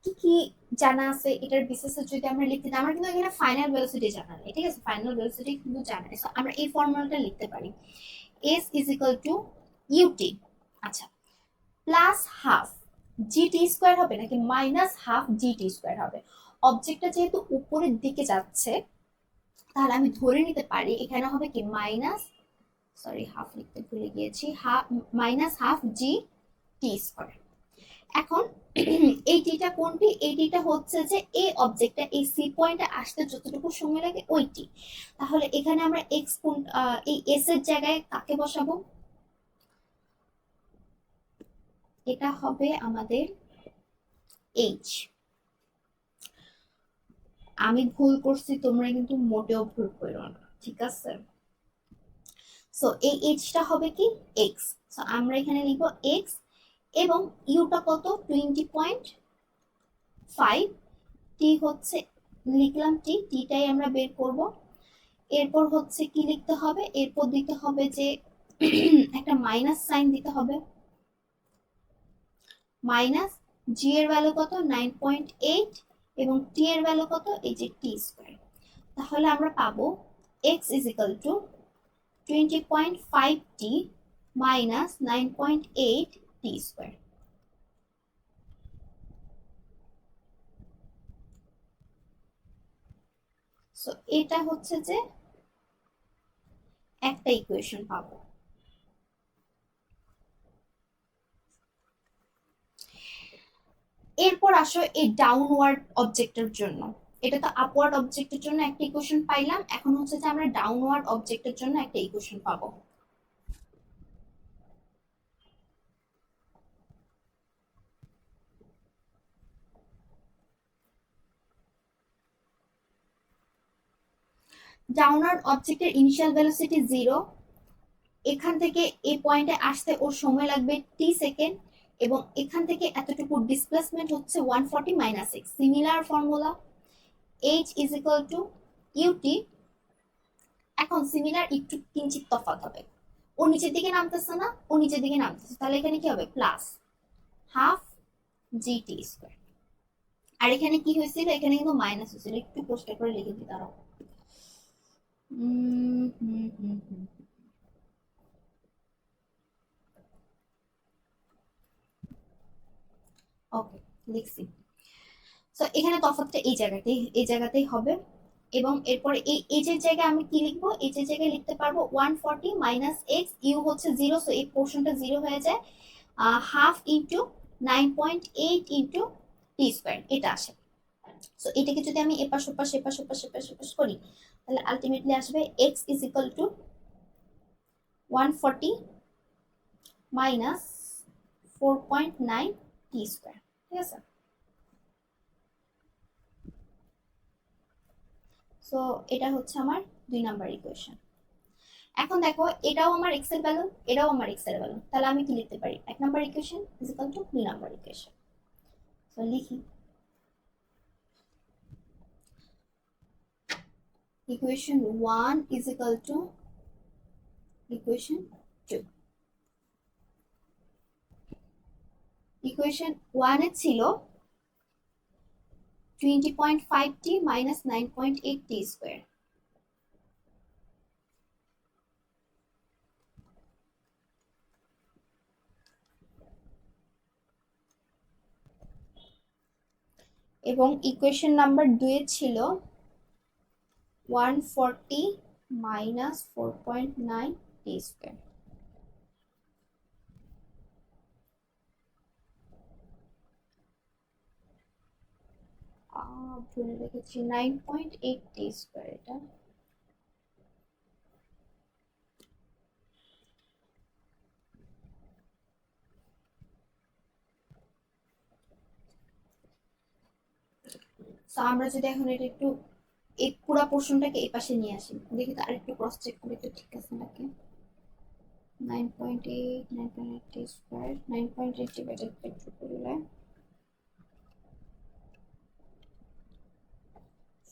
কি কি জানা আছে এটার বেসিসে যদি আমরা লিখতে, আমার কিন্তু এখানে ফাইনাল ভেলোসিটি জানা নেই। ঠিক আছে, ফাইনাল ভেলোসিটি কিন্তু জানা নেই, আমরা এই ফর্মুলাটা লিখতে পারি, s is equal to ut, আচ্ছা, প্লাস হাফ জিটি স্কোয়ার হবে নাকি মাইনাস হাফ জিটি স্কোয়ার হবে? অবজেক্টটা যেহেতু উপরের দিকে যাচ্ছে, তাহলে আমি ধরে নিতে পারি এখানে হবে কি মাইনাস, সরি হাফ লিখতে ভুলে গিয়েছি, half minus half g t square. এখন এই টিটা কোনটি? এই টিটা হচ্ছে যে এই অবজেক্টটা এই সি পয়েন্টে আসতে যতটুকু সময় লাগে ওইটি। তাহলে এখানে আমরা এক্স কোন, এই এস এর জায়গায় কাকে বসাবো? এটা হবে আমাদের এইচ। আমি ভুল করছি, তোমরা কিন্তু মোটেও ভুল করো না। ঠিক আছে, সো এই এইচটা হবে কি এক্স, সো আমরা এখানে লিখবো এক্স, এবং ইউটা কত? 20.5, টি হচ্ছে লিখলাম টি, টিটাই আমরা বের করব। এরপর হচ্ছে কি লিখতে হবে? এরপর দিতে হবে যে একটা মাইনাস সাইন দিতে হবে, মাইনাস জি এর ভ্যালু কত? 9.8, এবং টি এর ভ্যালু কত? এই যে টি স্কোয়ার। তাহলে আমরা পাবো x is equal to 20.5t minus 9.8 t square. So এটা হচ্ছে যে একটা ইকুয়েশন পাবো। এরপর আসো এই ডাউনওয়ার্ড অবজেক্টের জন্য। এটা তো আপওয়ার্ড অবজেক্টের জন্য একটা ইকুয়েশন পাইলাম, এখন হচ্ছে যে আমরা ডাউনওয়ার্ড অবজেক্টের জন্য একটা ইকুয়েশন পাবো। ডাউনওয়ার্ড অবজেক্টের ইনিশিয়াল ভেলোসিটি 0, এখান থেকে এই পয়েন্টে আসতে ওর সময় লাগবে টি সেকেন্ড, এবং এখান থেকে এতটুকু ডিসপ্লেসমেন্ট হচ্ছে 140 minus x. Similar formula, h is equal to ut। এখন সিমিলার একটু কিঞ্চিত তফাৎ হবে, ও নিচের দিকে নামতেছে না, ও নিচের দিকে নামতেছে, তাহলে এখানে কি হবে? Plus half g t square. আর এখানে কি হয়েছিল? এখানে কিন্তু মাইনাস হয়েছিল, একটু পোস্টার করে লিখে দিই, দাঁড়াও। ওকে, লিখছি। সো এখানে তফাৎটা এই জায়গাতেই হবে। এবং এরপরে এই এইচের জায়গায় আমি কি লিখবো? এইচের জায়গায় লিখতে পারবো 140 মাইনাস এক্স, ইউ হচ্ছে 0, সো এই পোর্শনটা 0 হয়ে যায়, half into 9.8 into T square, এটা আসে। সো এটাকে যদি আমি এপাশ ওপাশ করি, তাহলে আলটিমেটলি আসবে x is equal two 140 minus 4.9 T square. ঠিক আছে, সো এটা হচ্ছে আমার 2 নাম্বার ইকুয়েশন। এখন দেখো, এটাও আমার এক্স এর ভ্যালু, এটাও আমার এক্স এর ভ্যালু, তাহলে আমি কি লিখতে পারি? 1 number equation is equal to 2 number equation. So লিখি, equation 1 is equal to equation 2। Equation 1 এ ছিল 20.5t minus 9.8t square। এবং ইকুয়েশন নাম্বার 2 এ ছিল 140 minus 4.9t square। ভুলে রেখেছি 9.8t square এটা। আমরা যদি এখন এটা একটু এই পুরো পোর্শনটাকে এই পাশে নিয়ে আসি, দেখি তো আরেকটু ক্রস চেক করি তো ঠিক আছে নাকি। 9.8 9.8t স্কয়ার 9.8 ডিভাইডেড বাই 2 করলে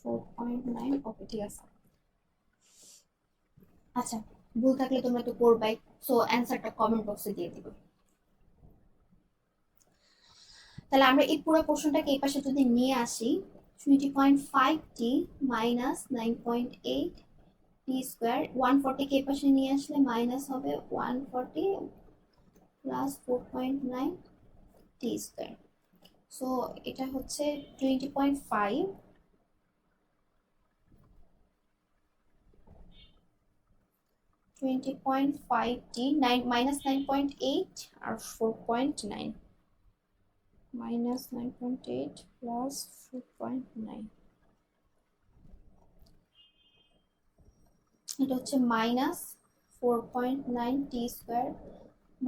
4.9। ওকে ঠিক আছে। আচ্ছা ভুল থাকলে তোমরা তো করবাই, সো অ্যানসারটা কমেন্ট বক্সে দিয়ে দিবে। তাহলে আমরা এই পুরো পোর্শনটাকে এই পাশে যদি নিয়ে আসি 20.5t minus 9.8t স্কয়ার 140 কে এই পাশে নিয়ে আসলে মাইনাস হবে 140 প্লাস 4.9t স্কয়ার। সো এটা হচ্ছে 20.5 20.5t 9 minus 9.8 আর 4.9 minus 9.8 plus 4.9, এটা হচ্ছে মাইনাস 4.9t স্কয়ার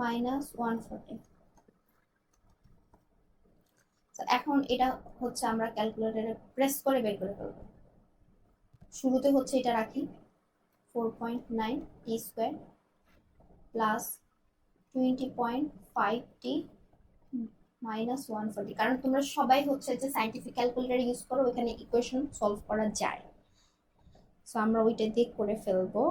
মাইনাস 140। এখন এটা হচ্ছে আমরা ক্যালকুলেটরে প্রেস করে বের করে ফেলবো। শুরুতে হচ্ছে এটা রাখি 4.9t square plus 20.5t minus 140, কারণ তোমরা সবাই হচ্ছে যে সাইন্টিফিক ক্যালকুলেটর ইউজ করো, ওখানে ইকুয়েশন সলভ করা যায়। সো আমরা ওইটা দিয়ে করে ফেলবো।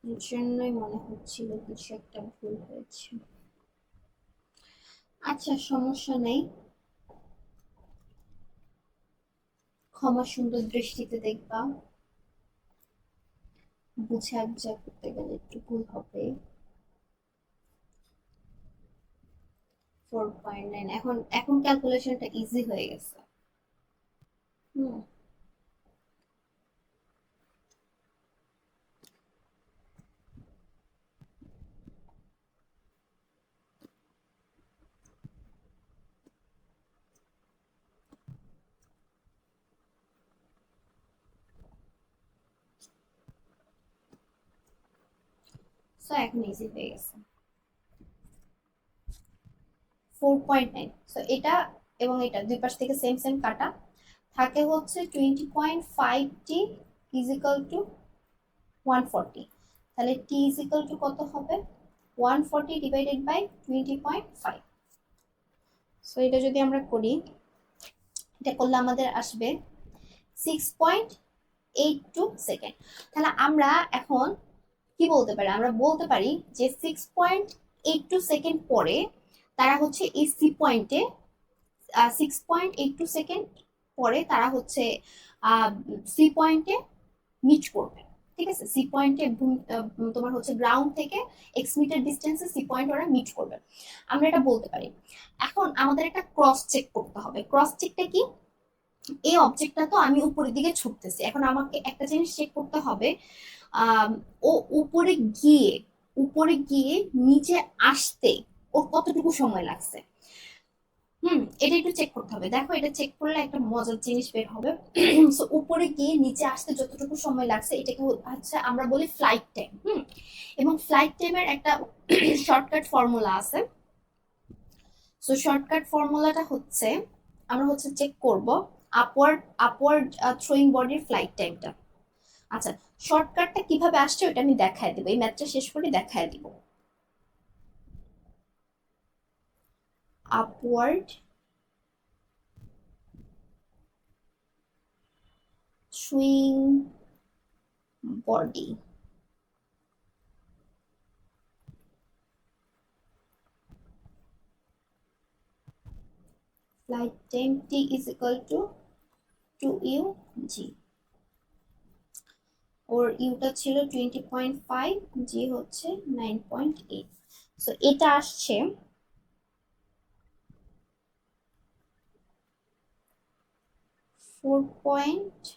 এর জন্যই মনে হচ্ছিল কিছু একটা ভুল হয়েছে। আচ্ছা সমস্যা নেই, ক্ষমা সুন্দর দৃষ্টিতে দেখবা, বুঝে আবজা করতে গেলে একটু ভুল হবে। 4.9 এখন এখন ক্যালকুলেশনটা ইজি হয়ে গেছে। হুম সো এখন ইজি হয়ে গেছে 4.9। সো এটা এবং এটা দুই পাশ থেকে সেম সেম কাটা থাকে হচ্ছে 20.5t ইজ ইকাল টু 140। তাহলে t ইজ ইকাল টু কত হবে 140 ডিভাইডেড বাই 20.5। সো এটা যদি আমরা করি, এটা করলে আমাদের আসবে 6.82 সেকেন্ড। তাহলে আমরা এখন কি বলতে পারি, আমরা বলতে পারি যে 6.82 সেকেন্ড পরে তারা হচ্ছে এই সি পয়েন্টে 6.82 সেকেন্ড পরে তারা হচ্ছে সি পয়েন্টে মিট করবে। ঠিক আছে, সি পয়েন্টে তোমার হচ্ছে গ্রাউন্ড থেকে এক্স মিটার ডিস্টেন্সে সি পয়েন্ট ওরা মিট করবে, আমরা এটা বলতে পারি। এখন আমাদের একটা ক্রস চেক করতে হবে। ক্রস চেকটা কি, এই অবজেক্টটা তো আমি উপরের দিকে ছুটতেছি, এখন আমাকে একটা জিনিস চেক করতে হবে ও উপরে গিয়ে নিচে আসতে ওর কতটুকু সময় লাগছে। এটা একটু চেক করতে হবে। দেখো এটা চেক করলে একটা মজার জিনিস বের হবে। সো উপরে গিয়ে নিচে আসতে যতটুকু সময় লাগছে এটাকে হচ্ছে আমরা বলি ফ্লাইট টাইম। এবং ফ্লাইট টাইমের একটা শর্টকাট ফর্মুলা আছে। সো শর্টকাট ফর্মুলাটা হচ্ছে আমরা হচ্ছে চেক করব আপওয়ার্ড থ্রোয়িং বডির ফ্লাইট টাইমটা। আচ্ছা শর্টকাটটা কিভাবে আসছে ওটা আমি দেখায় দেবো, এই ম্যাথটা শেষ করে দেখায় দিব। Upward swing body flight time t is equal to 2u g ওর ইউটা ছিল 20.5 জি হচ্ছে 9.8 সো এটা আসছে 4.1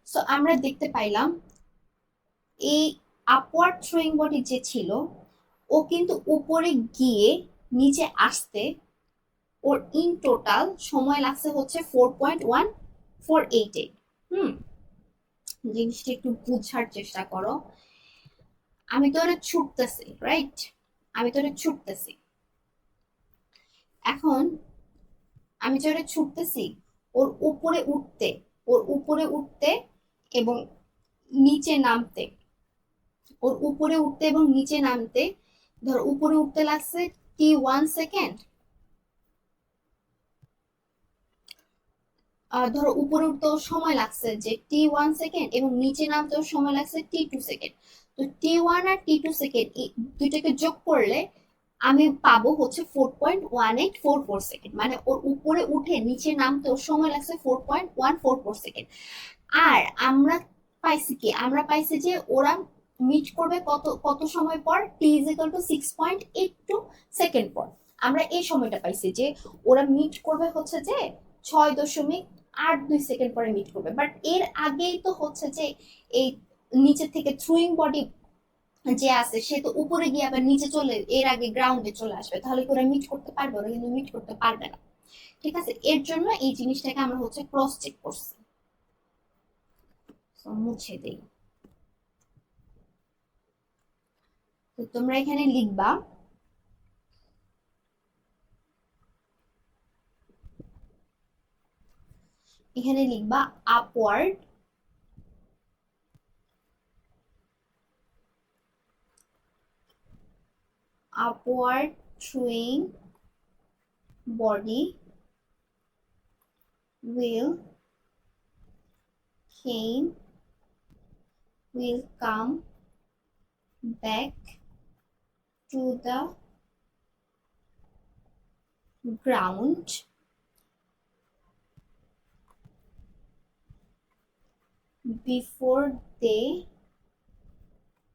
সো আমরা দেখতে পাইলাম এই আপওয়ার্ড থ্রোয়িং বডি যে ছিল ও কিন্তু উপরে গিয়ে নিচে আসতে ওর ইন টোটাল সময় লাগছে হচ্ছে 4.148 জিনিসটা একটু বুঝার চেষ্টা করো আমি তো ওরা ছুটতেছি রাইট আমি তো ওরা ছুটতেছি এখন আমি যে ওরা ছুটতেছি ওর উপরে উঠতে এবং নিচে নামতে ওর উপরে উঠতে এবং নিচে নামতে ধর উপরে উঠতে লাগছে t1 সেকেন্ড ধরো উপরে উঠতেও সময় লাগছে যে t1 সেকেন্ড এবং নিচে নামতেও সময় লাগছে t2 সেকেন্ড তো t1 আর t2 সেকেন্ড দুইটাকে যোগ করলে আমি পাবো হচ্ছে 4.1844 সেকেন্ড মানে ওর উপরে উঠে নিচে নামতেও সময় লাগছে 4.144 সেকেন্ড আর আমরা পাইছি যে ওরা মিট করবে কত কত সময় পর t = 6.82 সেকেন্ড পর আমরা এই সময়টা পাইছি যে ওরা মিট করবে হচ্ছে যে 6.82 সেকেন্ড পরে মিট করবে বাট এর আগেই তো হচ্ছে যে এই নিচে থেকে থ্রুইং বডি যে আছে সে তো উপরে গিয়ে আবার নিচে চলে এর আগে গ্রাউন্ডে চলে আসবে তাহলে কি ওরা মিট করতে পারবে ওরা কিন্তু মিট করতে পারবে না ঠিক আছে এর জন্য এই জিনিসটাকে আমরা হচ্ছে ক্রস চেক করছি মুছে দেই তো তোমরা এখানে লিখবা upward throwing body will come back to the ground before they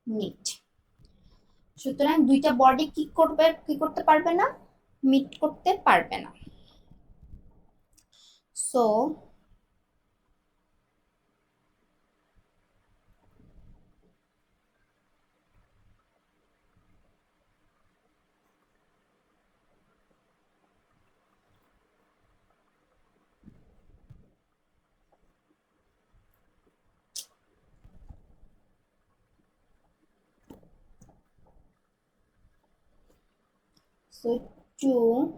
meet সুতরাং দুইটা বডি কি করতে পারবে না মিট করতে পারবে না so two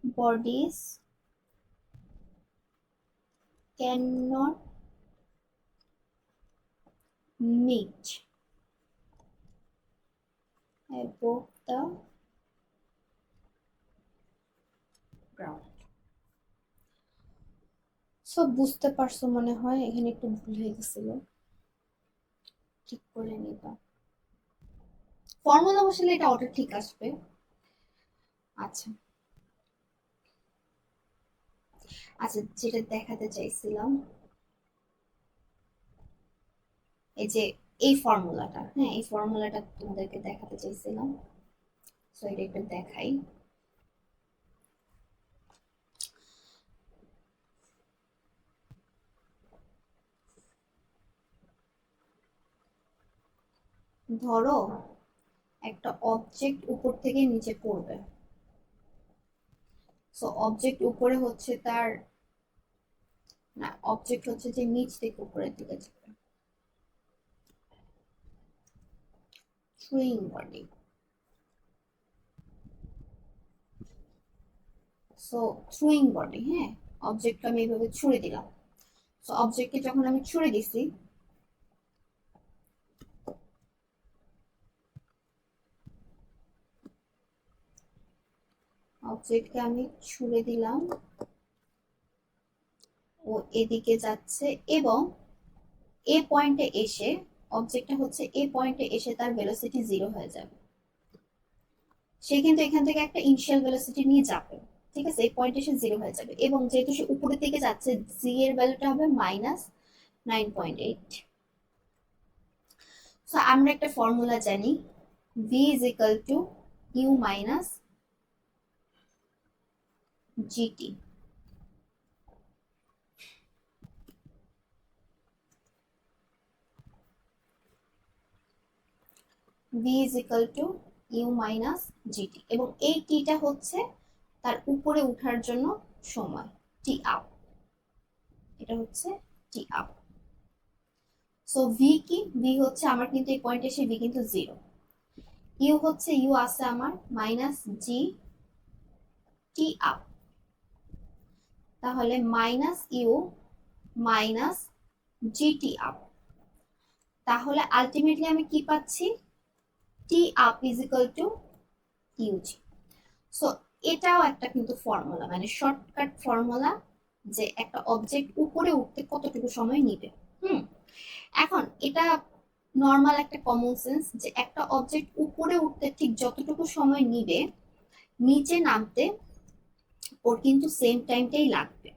bodies cannot meet above the ground so বুঝতে পারছো মনে হয় এখানে একটু ভুল হয়ে গেছিল ঠিক করে নিবা ফর্মুলা বসালে এটা অটো ঠিক আসবে আচ্ছা আচ্ছা যেটা দেখাতে চাইছিলাম এই যে এই ফর্মুলাটা, হ্যাঁ এই ফর্মুলাটা তোমাদেরকে দেখাতে চাইছিলাম, সো এটা একটু দেখাই। ধরো একটা অবজেক্ট উপর থেকে নিচে পড়বে, সো অবজেক্ট উপরে হচ্ছে তার, না অবজেক্ট হচ্ছে যে নিচ থেকে উপরের দিকে যাবে, throwing body. So throwing body, হ্যাঁ অবজেক্টকে আমি এইভাবে ছুড়ে দিলাম। সো অবজেক্টকে যখন আমি ছুড়ে দিছি, অবজেক্টকে আমি ছুড়ে দিলাম, ও এদিকে যাচ্ছে এবং এ পয়েন্টে এসে, অবজেক্টটা হচ্ছে এ পয়েন্টে এসে তার ভেলোসিটি 0 হয়ে যাবে। সে কিন্তু এখান থেকে একটা ইনিশিয়াল ভেলোসিটি নিয়ে যাবে, ঠিক আছে, এই পয়েন্টে এসে 0 হয়ে যাবে এবং যেহেতু সে উপরের দিকে যাচ্ছে, জি এর ভ্যালুটা হবে -9.8। সো আমরা একটা ফর্মুলা জানি, v is equal to u minus gt। v is equal to u minus gt এবং এই টিটা হচ্ছে তার উপরে ওঠার জন্য সময়, টি আপ, এটা হচ্ছে টি আপ। সো ভি কি, ভি হচ্ছে আমার কিন্তু এই পয়েন্টে এসে ভি কিন্তু 0, ইউ হচ্ছে ইউ আছে আমার মাইনাস জি টি আপ, তাহলে minus u minus g t up, তাহলে আলটিমেটলি আমি কি পাচ্ছি, t up is equal to u g. So এটাও একটা কিন্তু ফর্মুলা, মানে শর্টকাট ফর্মুলা, যে একটা অবজেক্ট উপরে উঠতে কতটুকু সময় নিবে। হুম, এখন এটা নর্মাল একটা কমন সেন্স, যে একটা অবজেক্ট উপরে উঠতে ঠিক যতটুকু সময় নিবে, নিচে নামতে ওর কিন্তু সেম টাইমটাই লাগবে,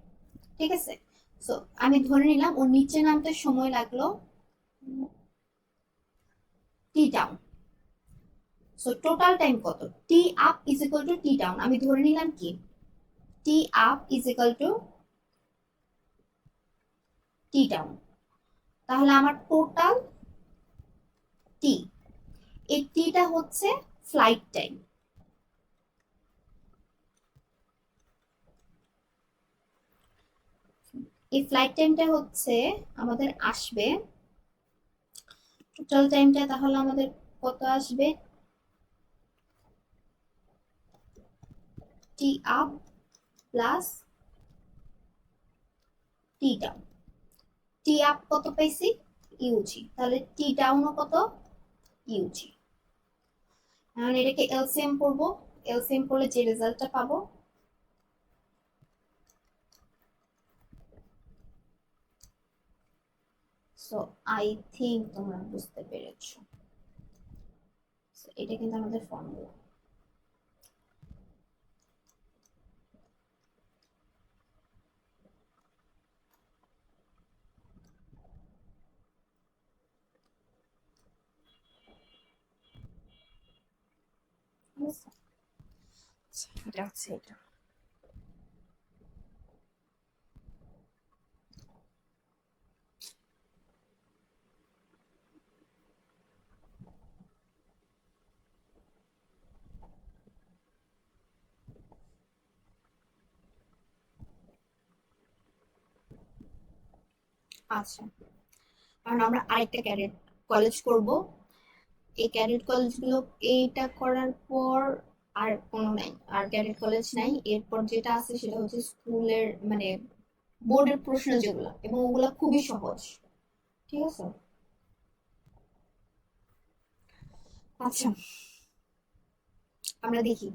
ঠিক আছে। সো আমি ধরে নিলাম ওর নিচে নামতে সময় লাগলো t down. So total time কত, t up is equal to t down, আমি ধরে নিলাম কি t up is equal to t down, তাহলে আমার টোটাল টি, এই টিটা হচ্ছে ফ্লাইট টাইম। এই ফ্লাইট টাইমটা হচ্ছে আমাদের আসবে, টোটাল টাইমটা তাহলে আমাদের কত আসবে, টি আপ প্লাস টি ডাউন। টি আপ কত পাইছি, ইউজি, তাহলে টি ডাউনও কত, ইউজি। এখন এটাকে এলসিএম করব, এলসিএম করলে যে রেজাল্টটা পাবো, সো আই থিঙ্ক তোমরা বুঝতে পেরেছো। এটা কিন্তু আমাদের ফর্মুলা। এটা হচ্ছে এটা। আচ্ছা, কারণ আমরা আরেকটা ক্যাডেট কলেজ করব, এই ক্যাডেট কলেজগুলো এইটা করার পর আর কোনো নাই, আর ক্যাডেট কলেজ নাই, এরপর যেটা আছে সেটা হচ্ছে স্কুলের মানে বোর্ডের প্রশ্ন যেগুলো, এবং ওগুলা খুবই সহজ, ঠিক আছে। আচ্ছা, আমরা দেখি,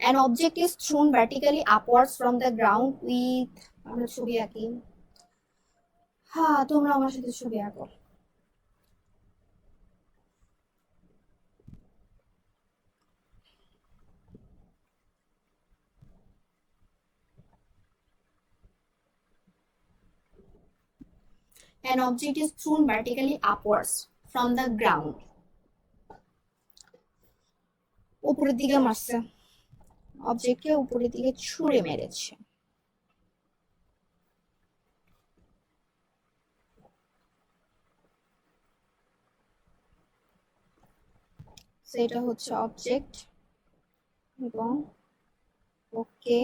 an object is thrown vertically upwards from the ground with, আমরা ছবি আঁকি, হ্যাঁ তোমরা আমার সাথে ছবি আঁকো। an object is thrown vertically upwards from the ground. উপরের দিকে মারছে, অবজেক্টকে উপরের দিকে ছুঁড়ে মেরেছে। সেটা হচ্ছে অবজেক্ট এবং ওকে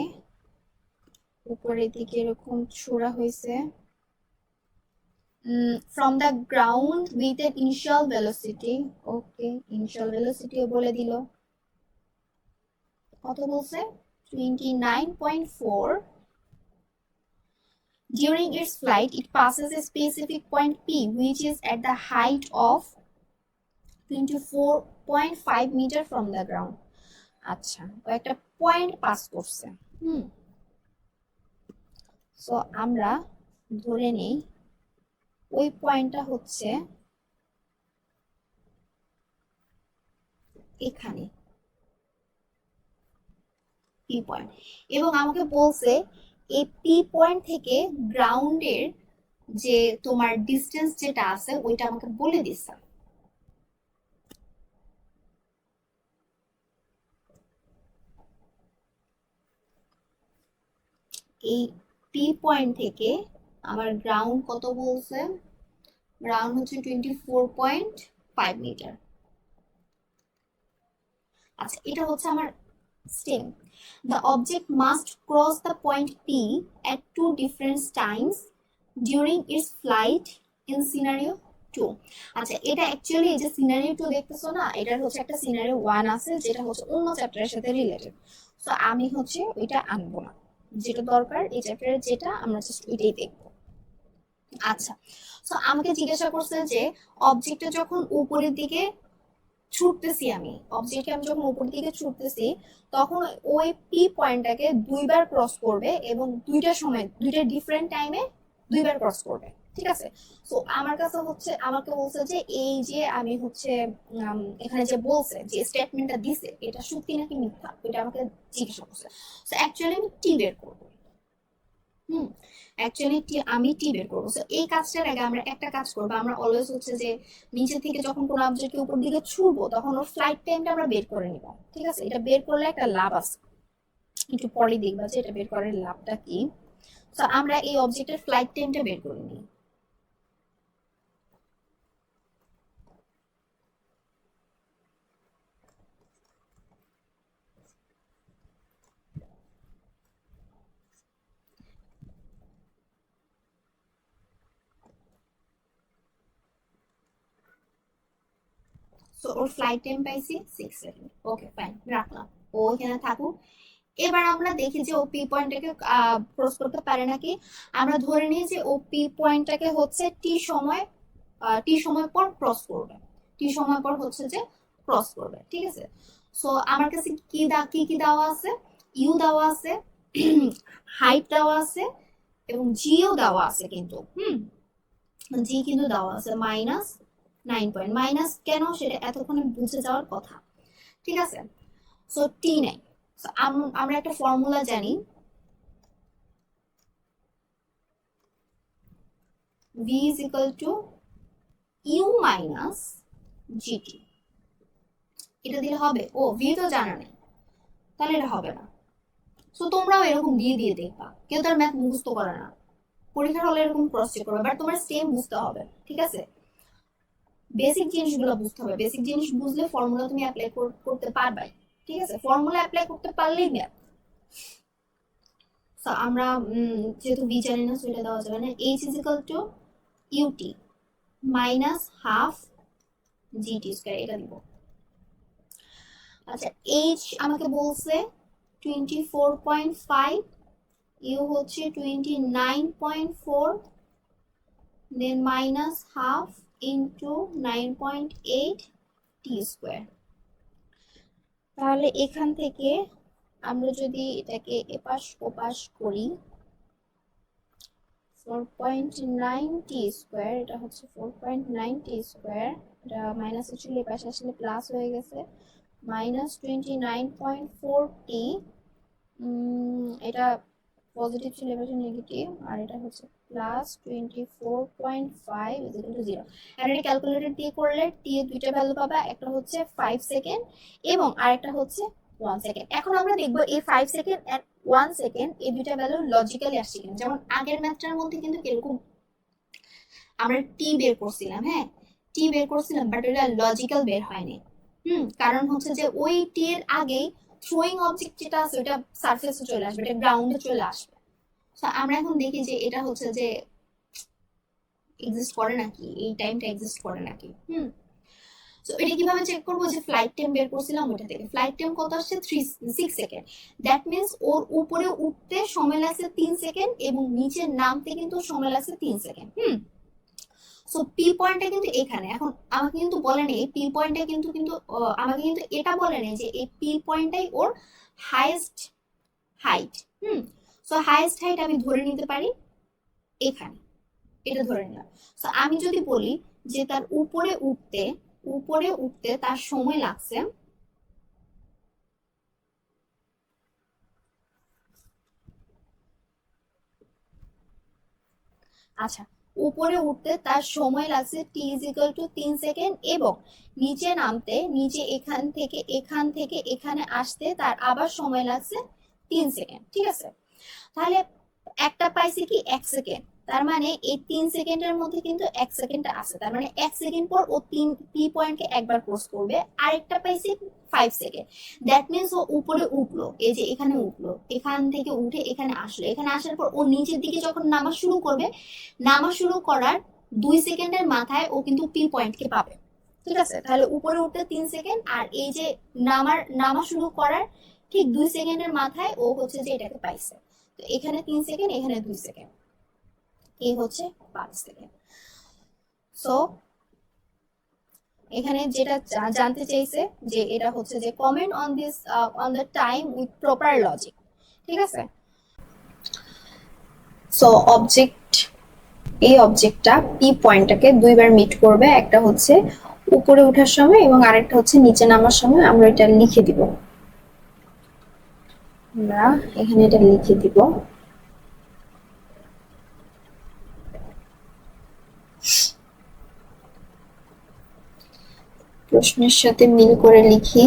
উপরের দিকে এরকম ছোড়া হয়েছে from the ground with an initial velocity. Okay, initial ভেলোসিটিও বলে দিল, কত বলছে 29.4. During its flight it passes a specific point P which is at the height of 24.5 meter from the ground. আচ্ছা, ও একটা পয়েন্ট পাস করছে। সো আমরা ধরে নেই ওই পয়েন্টটা হচ্ছে এখানে পি পয়েন্ট, এবং আমাকে বলছে এই পি পয়েন্ট থেকে গ্রাউন্ডের যে তোমার ডিস্টেন্স যেটা আছে ওইটা আমাকে বলে দিচ্ছে। এই পি পয়েন্ট থেকে আমার গ্রাউন্ড কত বলছে, গ্রাউন্ড হচ্ছে 24.5 মিটার। আচ্ছা, এটা হচ্ছে আমার stem. The object must cross the point P at two different times during its flight in scenario 2. আচ্ছা, এটা অ্যাকচুয়ালি এই যে সিনারিও 2 দেখতেছো না, এটার হচ্ছে একটা সিনারিও 1 আছে যেটা হচ্ছে অন্য চ্যাপ্টারের সাথে রিলেটেড। সো আমি হচ্ছে ওইটা আনবো না, যেটা দরকার এই চ্যাপ্টারের যেটা আমরা জাস্ট ওইটাই দেখবো। আচ্ছা, সো আমাকে জিজ্ঞাসা করছে যে অবজেক্টটা যখন উপরের দিকে ছুটতেছি, আমি যখন উপরের দিকে ছুটতেছি তখন ওই পি পয়েন্টটাকে দুইবার ক্রস করবে এবং দুইটা ডিফারেন্ট টাইমে দুইবার ক্রস করবে, ঠিক আছে। সো আমার কাছে হচ্ছে আমাকে বলছে যে এই যে আমি হচ্ছে এখানে যে বলছে যে স্টেটমেন্টটা দিছে এটা সত্যি নাকি মিথ্যা, এটা আমাকে জিজ্ঞাসা করছে। সো অ্যাকচুয়ালি আমি টি বের করবো। অ্যাকচুয়ালি আমি টি বের করবো। সো এই কাজটার আগে আমরা একটা কাজ করবো, আমরা অলওয়েজ হচ্ছে যে নিচে থেকে যখন কোনো অবজেক্টকে উপর দিকে ছুড়বো তখন ওর ফ্লাইট টাইমটা আমরা বের করে নিব, ঠিক আছে। এটা বের করলে একটা লাভ আছে, একটু পরে দেখবা যে এটা বের করার লাভটা কি। সো আমরা এই অবজেক্টের ফ্লাইট টাইমটা বের করে নিই। সো ওর ফ্লাইট টাইম পাইছি 6 সেকেন্ড। ওকে ফাইন, রাখলাম, ও এখানে থাকুক। এবার আমরা দেখি যে ও পি পয়েন্টটাকে ক্রস করতে পারে নাকি। আমরা ধরে নিই যে ও পি পয়েন্টটাকে হচ্ছে টি সময় পর ক্রস করবে, টি সময় পর হচ্ছে যে ক্রস করবে, ঠিক আছে। সো আমার কাছে কি কি দেওয়া আছে, ইউ দেওয়া আছে, হাইট দেওয়া আছে এবং জিও দেওয়া আছে, কিন্তু জি কিন্তু দেওয়া আছে -9 পয়েন্ট। মাইনাস কেন সেটা এতক্ষণে বুঝে যাওয়ার কথা, ঠিক আছে। সো টি নাই। আমরা একটা ফর্মুলা জানি, v is equal to u minus gt। এটা দিলে হবে? ও v তো জানা নেই, তাহলে এটা হবে না। সো তোমরাও এরকম দিয়ে দিয়ে দেখবা, কেউ তার ম্যাথ মুখস্থ করে না, পরীক্ষার হলে এরকম ক্রস চেক করবে, বাট তোমার স্টেম বুঝতে হবে, ঠিক আছে। বেসিক জিনিসগুলো বুঝতে হবে, বেসিক জিনিস বুঝলে ফর্মুলা তুমি অ্যাপ্লাই করতে পারবে, ঠিক আছে। ফর্মুলা অ্যাপ্লাই করতে পারলেই ম্যাথ। সো আমরা যেহেতু v জানি না সেটা দেওয়া যাবে না। h is equal to ut minus half gt square, এটা দিব। আচ্ছা, h আমাকে বলছে 24.5, u হচ্ছে 29.4, দেন মাইনাস হাফ ইন্টু 9.8 টি স্কয়ার। তাহলে এখান থেকে আমরা যদি এটাকে এপাশ ওপাশ করি 4.9 টি স্কয়ার, এটা হচ্ছে 4.9 টি স্কয়ার, এটা মাইনাস ছিল এপাশে আসলে প্লাস হয়ে গেছে, -29.4 টি, এটা পজিটিভ ছিল এবার নেগেটিভ, আর এটা হচ্ছে প্লাস 24.5 ইকুয়াল টু 0। আর এটা ক্যালকুলেটর দিয়ে করলে টি এর দুইটা ভ্যালু পাবা, একটা হচ্ছে 5 সেকেন্ড এবং আরেকটা হচ্ছে 1 সেকেন্ড। এখন আমরা দেখব এই 5 সেকেন্ড এন্ড 1 সেকেন্ড এই দুইটা ভ্যালু লজিক্যালি আসছে কিনা। যেমন আগের ম্যাথটার মধ্যে কিন্তু এরকম আমরা টি বের করছিলাম, হ্যাঁ টি বের করছিলাম, বাট এটা লজিক্যাল বের হয়নি। কারণ হচ্ছে যে ওই টি এর আগেই থ্রোয়িং অবজেক্ট যেটা আছে ওটা সারফেসে চলে আসবে, এটা গ্রাউন্ডে চলে আসবে। তো আমরা এখন দেখি যে এটা হচ্ছে যে এক্সিস্ট করে নাকি, এই টাইমটা এক্সিস্ট করে নাকি। তো এটা কিভাবে চেক করবো, যে ফ্লাইট টাইম বের করছিলাম ওটা থেকে ফ্লাইট টাইম কত আসছে 6 সেকেন্ড। দ্যাট মিন্স ওর উপরে উঠতে সময় লাগছে 3 সেকেন্ড এবং নিচে নামতে কিন্তু সময় লাগছে 3 সেকেন্ড। সো পি পয়েন্টটা কিন্তু এখানে। এখন আমাকে কিন্তু বলে নেই পি পয়েন্টটা কিন্তু কিন্তু আমাকে কিন্তু এটা বলে নেই যে এই পি পয়েন্টটাই ওর highest height. So highest height আমি ধরে নিতে পারি এখানে, এটা ধরে নিলাম। সো আমি যদি বলি যে তার উপরে উঠতে তার সময় লাগছে, আচ্ছা উপরে উঠতে তার সময় লাগছে টি ইজ ইকুয়াল টু 3 সেকেন্ড এবং নিচে নামতে নিচে এখান থেকে এখানে আসতে তার আবার সময় লাগছে 3 সেকেন্ড। ঠিক আছে, তাহলে একটা পাইছি কি 1 সেকেন্ড, তার মানে এই 3 সেকেন্ডের মধ্যে কিন্তু 1 সেকেন্ড আছে, তার মানে 1 সেকেন্ড পর ও 3 পি পয়েন্টকে একবার ক্রস করবে। আরেকটা পাইছি 5 সেকেন্ড, দ্যাট মিন্স ও উপরে উঠলো, এই যে এখানে উঠলো, এখান থেকে উঠে এখানে আসলো, এখানে আসার পর ও নিচের দিকে যখন নামা শুরু করবে, নামা শুরু করার 2 সেকেন্ডের মাথায় ও কিন্তু পি পয়েন্টকে পাবে। ঠিক আছে, তাহলে উপরে উঠতে 3 সেকেন্ড আর এই যে নামা শুরু করার ঠিক 2 সেকেন্ডের মাথায় ও হচ্ছে যে এটাকে পাইছে। তো এখানে 3 সেকেন্ড, এখানে 2 সেকেন্ড, এই হচ্ছে 5 সেকেন্ড। সো এখানে যেটা জানতে চাইছে যে এটা হচ্ছে যে comment on this on the time with proper logic. ঠিক আছে, সো এই অবজেক্টটা পি পয়েন্টটাকে দুইবার মিট করবে, একটা হচ্ছে উপরে ওঠার সময় এবং আরেকটা হচ্ছে নিচে নামার সময়। আমরা এটা লিখে দিব, আমরা এখানে এটা লিখে দিব। প্রশ্নের সাথে মিল করে লিখি,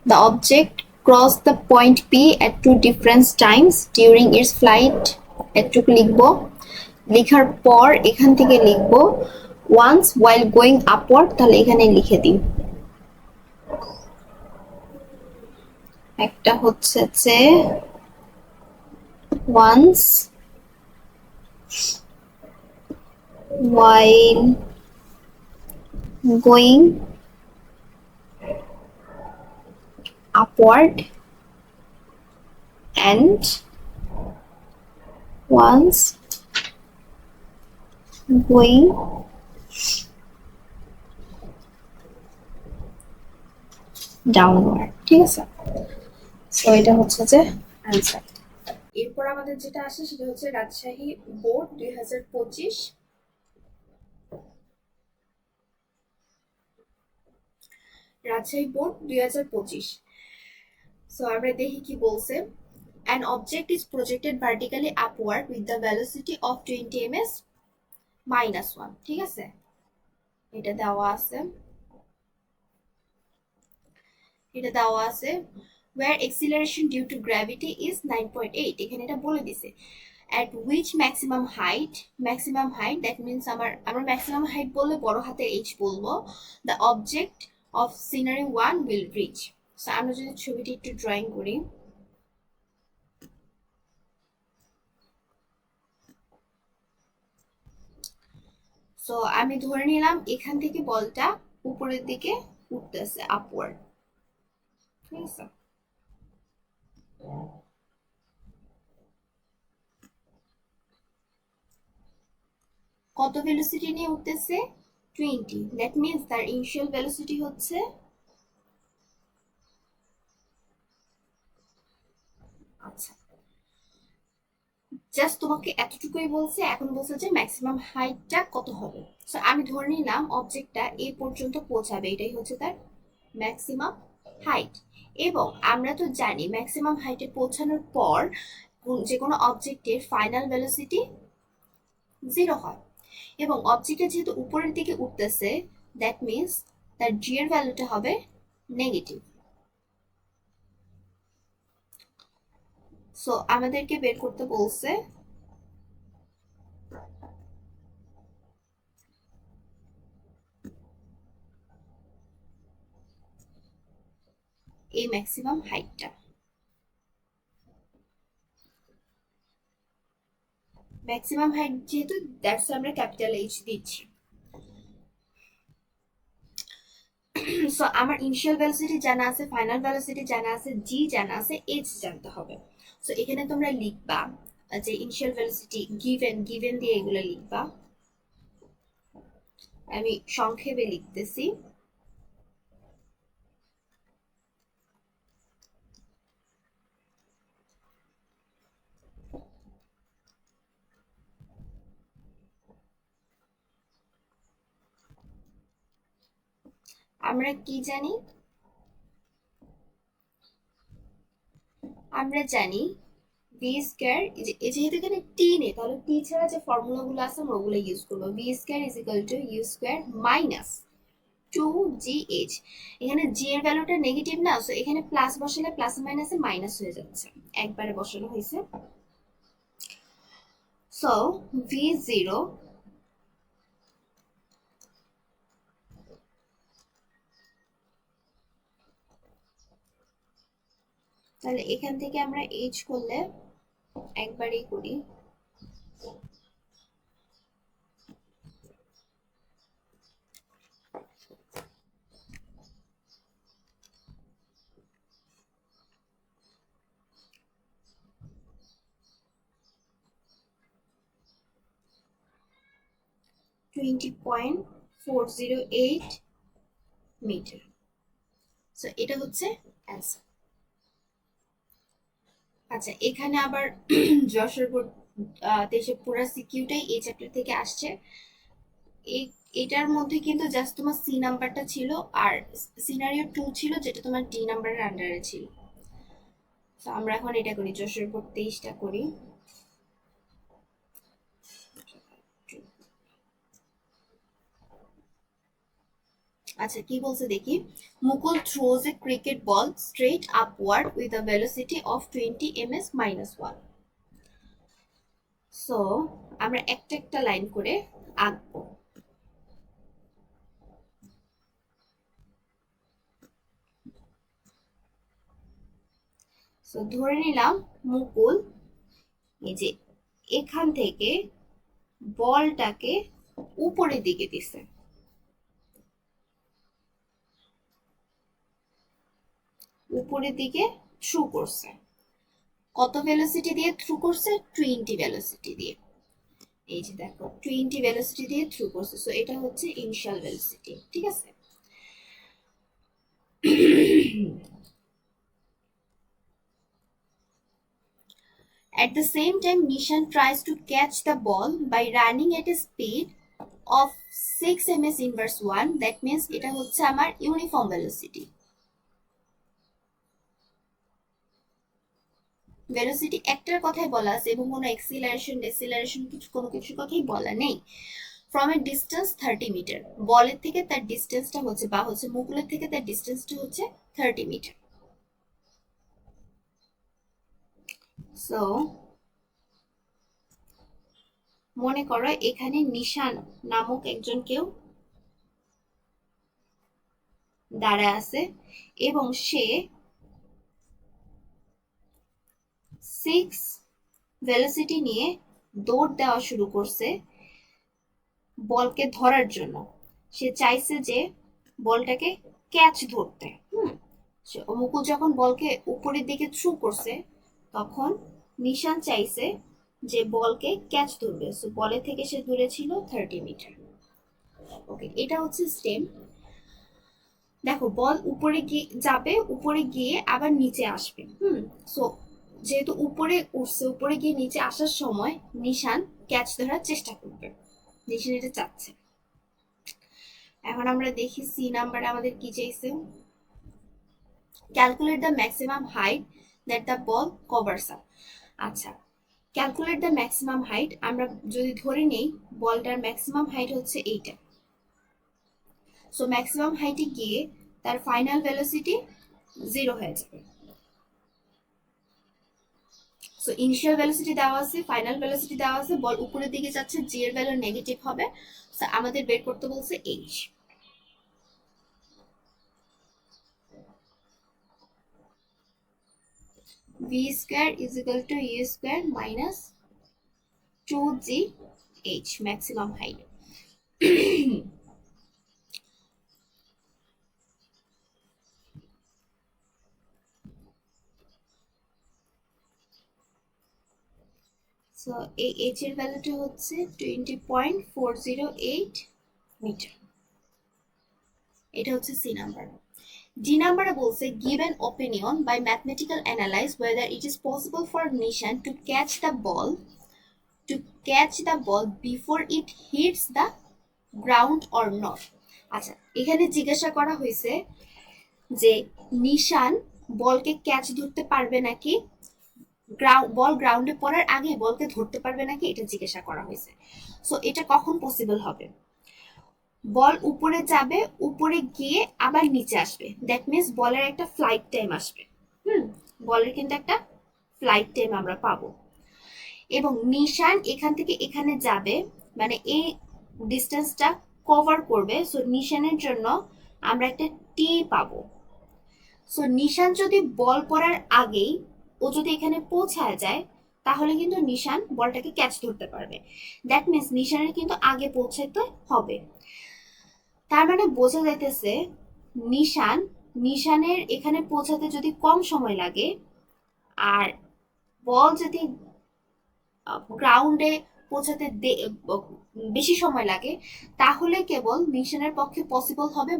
the object crossed the point P at two different times during its flight। এটুকু লিখবো, লেখার পর এখান থেকে লিখবো once while going upward, তাহলে এখানে লিখে দিই। একটা হচ্ছে যে once while going upward and once going downward। ঠিক আছে, সো এটা হচ্ছে যে অ্যান্সার। এরপর আমাদের যেটা আসে সেটা হচ্ছে Rajshahi board 2025। Rajshahi board 2025। So আমরা দেখি কি বলছে। An object is projected vertically upward with the velocity of 20 ms -1। ঠিক আছে, এটা দেওয়া আছে, where acceleration due to gravity is 9.8। এখানে এটা বলে দিছে at which maximum height, that means আমরা maximum height বললে বড় হাতের h বলবো, the object of scenery 1 will reach। So আমরা যদি ছবিটি একটু ড্রয়িং করি, সো আমি ধরে নিলাম এখান থেকে বলটা উপরের দিকে উঠতেছে আপওয়ার্ড। ঠিক আছে, কত ভেলোসিটি নিয়ে উঠতেছে 20, দ্যাট মিন্স তার ইনিশিয়াল ভেলোসিটি হচ্ছে, আচ্ছা জাস্ট তোমাকে এতটুকুই বলছে, এখন বলছে যে ম্যাক্সিমাম হাইটটা কত হবে। সো আমি ধরে নিলাম অবজেক্টটা এই পর্যন্ত পৌঁছাবে, এটাই হচ্ছে তার ম্যাক্সিমাম হাইট। এবং আমরা তো জানি ম্যাক্সিমাম হাইটে পৌঁছানোর পর যে কোনো অবজেক্টের ফাইনাল ভেলোসিটি 0 হয়, এবং অবজেক্টটা যেহেতু উপরের দিকে উঠতেছে, দ্যাট মিনস তার জি এর ভ্যালুটা হবে নেগেটিভ। সো আমাদেরকে বের করতে বলছে এই ম্যাক্সিমাম হাইটটা। ম্যাক্সিমাম হাইট যেহেতু, দ্যাটস আমরা ক্যাপিটাল এইচ দিচ্ছি। সো আমার ইনিশিয়াল ভেলোসিটি জানা আছে, ফাইনাল ভেলোসিটি জানা আছে, জি জানা আছে, এইচ জানতে হবে। সো এখানে তোমরা লিখবা যে ইনিশিয়াল ভেলোসিটি গিভেন, গিভেন দিয়ে এগুলো লিখবা। আমি সংক্ষেপে লিখতেছি। আমরা কি জানি? আমরা জানি ভি স্কয়ার, যেহেতু এখানে টি নেই, তাহলে টি ছাড়া যে ফর্মুলাগুলো আছে আমরা ওগুলো ইউজ করবো। V square is equal to u square minus 2gh। এখানে জি এর ভ্যালুটা নেগেটিভ না, সো এখানে প্লাস বসালে প্লাস মাইনাসে মাইনাস হয়ে যাচ্ছে, একবারে বসানো হয়েছে। সো v0 তাহলে এখান থেকে আমরা h করলে একবারেই করি, 20.408 মিটার। সো এটা হচ্ছে অ্যান্সার। আচ্ছা, এখানে আবার যশোর বোর্ড দেশে পুরো সিকিউটাই এই চ্যাপ্টার থেকে আসছে। এটার মধ্যে কিন্তু জাস্ট তোমার সি নাম্বারটা ছিল, আর সিনারিও 2 ছিল যেটা তোমার ডি নাম্বারের আন্ডারে ছিল। তো আমরা এখন এটা করি, যশোর বোর্ড 23টা করি। আচ্ছা, কি বলছে দেখি। Mukul throws a cricket ball straight upward with a velocity of 20 ms -1। So আমরা একটা একটা লাইন করে আঁকবো। সো ধরে নিলাম মুকুল এই যে এখান থেকে বলটাকে উপরের দিকে দিছে, উপরের দিকে থ্রু করছে। কত ভেলোসিটি দিয়ে থ্রু করছে? 20 ভেলোসিটি দিয়ে। এই যে দেখো 20 ভেলোসিটি দিয়ে থ্রু করছে। সো এটা হচ্ছে ইনিশিয়াল ভেলোসিটি, ঠিক আছে। At the same time, Nishan tries to catch the ball by running at a speed of 6 ms inverse 1. That means এটা হচ্ছে আমার ইউনিফর্ম ভেলোসিটি। ভেলোসিটি একটার কথাই বলা আছে এবং কোনো এক্সিলারেশন ডেসিলারেশন কোনো কিছুর কথাই বলা নেই। ফ্রম এ ডিস্টেন্স 30 মিটার, বলের থেকে তার ডিস্টেন্সটা হচ্ছে, বা হচ্ছে মুকুলের থেকে তার ডিস্টেন্সটা হচ্ছে 30 মিটার। সো মনে করো এখানে নিশান নামক একজন কেউ দাঁড়ায় আছে এবং সে 6 ভেলোসিটি নিয়ে দৌড় দেওয়া শুরু করছে বলকে ধরার জন্য। সে চাইছে যে বলটাকে ক্যাচ ধরতে। মুকুল যখন বলকে উপরের দিকে থ্রু করছে, তখন নিশান চাইছে যে বলকে ক্যাচ ধরবে। সো বলের থেকে সে দূরে ছিল 30 মিটার। ওকে, এটা হচ্ছে স্টেম। দেখো বল উপরে গিয়ে যাবে, উপরে গিয়ে আবার নিচে আসবে। সো যেহেতু উপরে উঠছে, উপরে গিয়ে নিচে আসার সময় নিশান ক্যাচ ধরার চেষ্টা করবে, নিশান এটা চাচ্ছে। এখন আমরা দেখি সি নাম্বারে আমাদের কি চাইছে। Calculate the maximum height that the ball covers up. আচ্ছা, ক্যালকুলেট দ্য ম্যাক্সিমাম হাইট। আমরা যদি ধরে নেই বলটার ম্যাক্সিমাম হাইট হচ্ছে এইটা, সো ম্যাক্সিমাম হাইটে গিয়ে তার ফাইনাল ভেলোসিটি 0 হয়ে যাবে। সো ইনিশিয়াল ভেলোসিটি দেওয়া আছে, ফাইনাল ভেলোসিটি দেওয়া আছে, বল উপরের দিকে যাচ্ছে, জি এর ভ্যালু নেগেটিভ হবে। সো আমাদের বের করতে বলছে h. V square is equal to u square minus 2gh maximum height. So এই h এর ভ্যালুটা হচ্ছে 20.408 মিটার। এটা হচ্ছে সি নাম্বার। ডি নাম্বারে বলছে give an opinion by mathematical analyze whether it is possible for Nishan to catch the ball before it hits the ground or not. আচ্ছা, এখানে জিজ্ঞাসা করা হয়েছে যে নিশান বলকে ক্যাচ ধরতে পারবে নাকি, বল গ্রাউন্ডে পড়ার আগে বলকে ধরতে পারবে নাকি, এটা জিজ্ঞাসা করা হয়েছে। সো এটা কখন পসিবল হবে? বল উপরে যাবে, উপরে গিয়ে আবার নিচে আসবে, দ্যাট মিনস বলের একটা ফ্লাইট টাইম আসবে। বলের কিন্তু একটা ফ্লাইট টাইম আমরা পাবো, এবং নিশান এখান থেকে এখানে যাবে, মানে এই ডিস্টেন্সটা কভার করবে। সো নিশানের জন্য আমরা একটা টি পাবো। সো নিশান যদি বল পড়ার আগেই ও যদি এখানে পৌঁছায় যায়, তাহলে কিন্তু নিশান বলটাকে ক্যাচ ধরতে পারবে। দ্যাট মিনস নিশানের কিন্তু আগে পৌঁছাতে হবে। তার মানে বোঝা যাইতেছে নিশানের এখানে পৌঁছাতে যদি কম সময় লাগে, আর বল যদি গ্রাউন্ডে পৌঁছাতে বেশি সময় লাগে, তাহলে কেবল নিশানের পক্ষে পসিবল হবে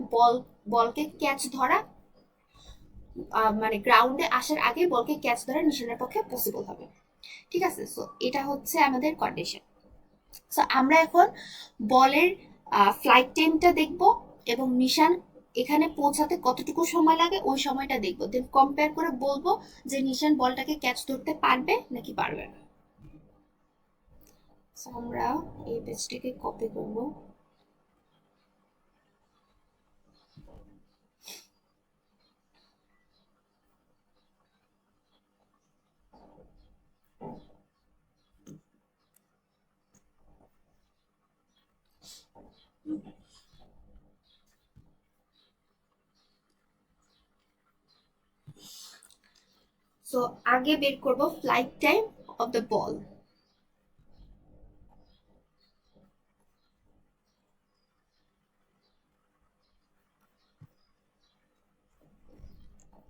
বলকে ক্যাচ ধরা, মানে গ্রাউন্ডে আসার আগে বলকে ক্যাচ ধরা নিশানের পক্ষে পসিবল হবে। ঠিক আছে, সো এটা হচ্ছে আমাদের কন্ডিশন। সো আমরা এখন বলের ফ্লাইট টাইমটা দেখব, এবং নিশান এখানে পৌঁছাতে কতটুকু সময় লাগে ওই সময়টা দেখবো, দেন কম্পেয়ার করে বলবো যে নিশান বলটাকে ক্যাচ ধরতে পারবে নাকি পারবে না। আমরা এই পেজটাকে কপি করব। সো আগে বের করব flight time of the ball.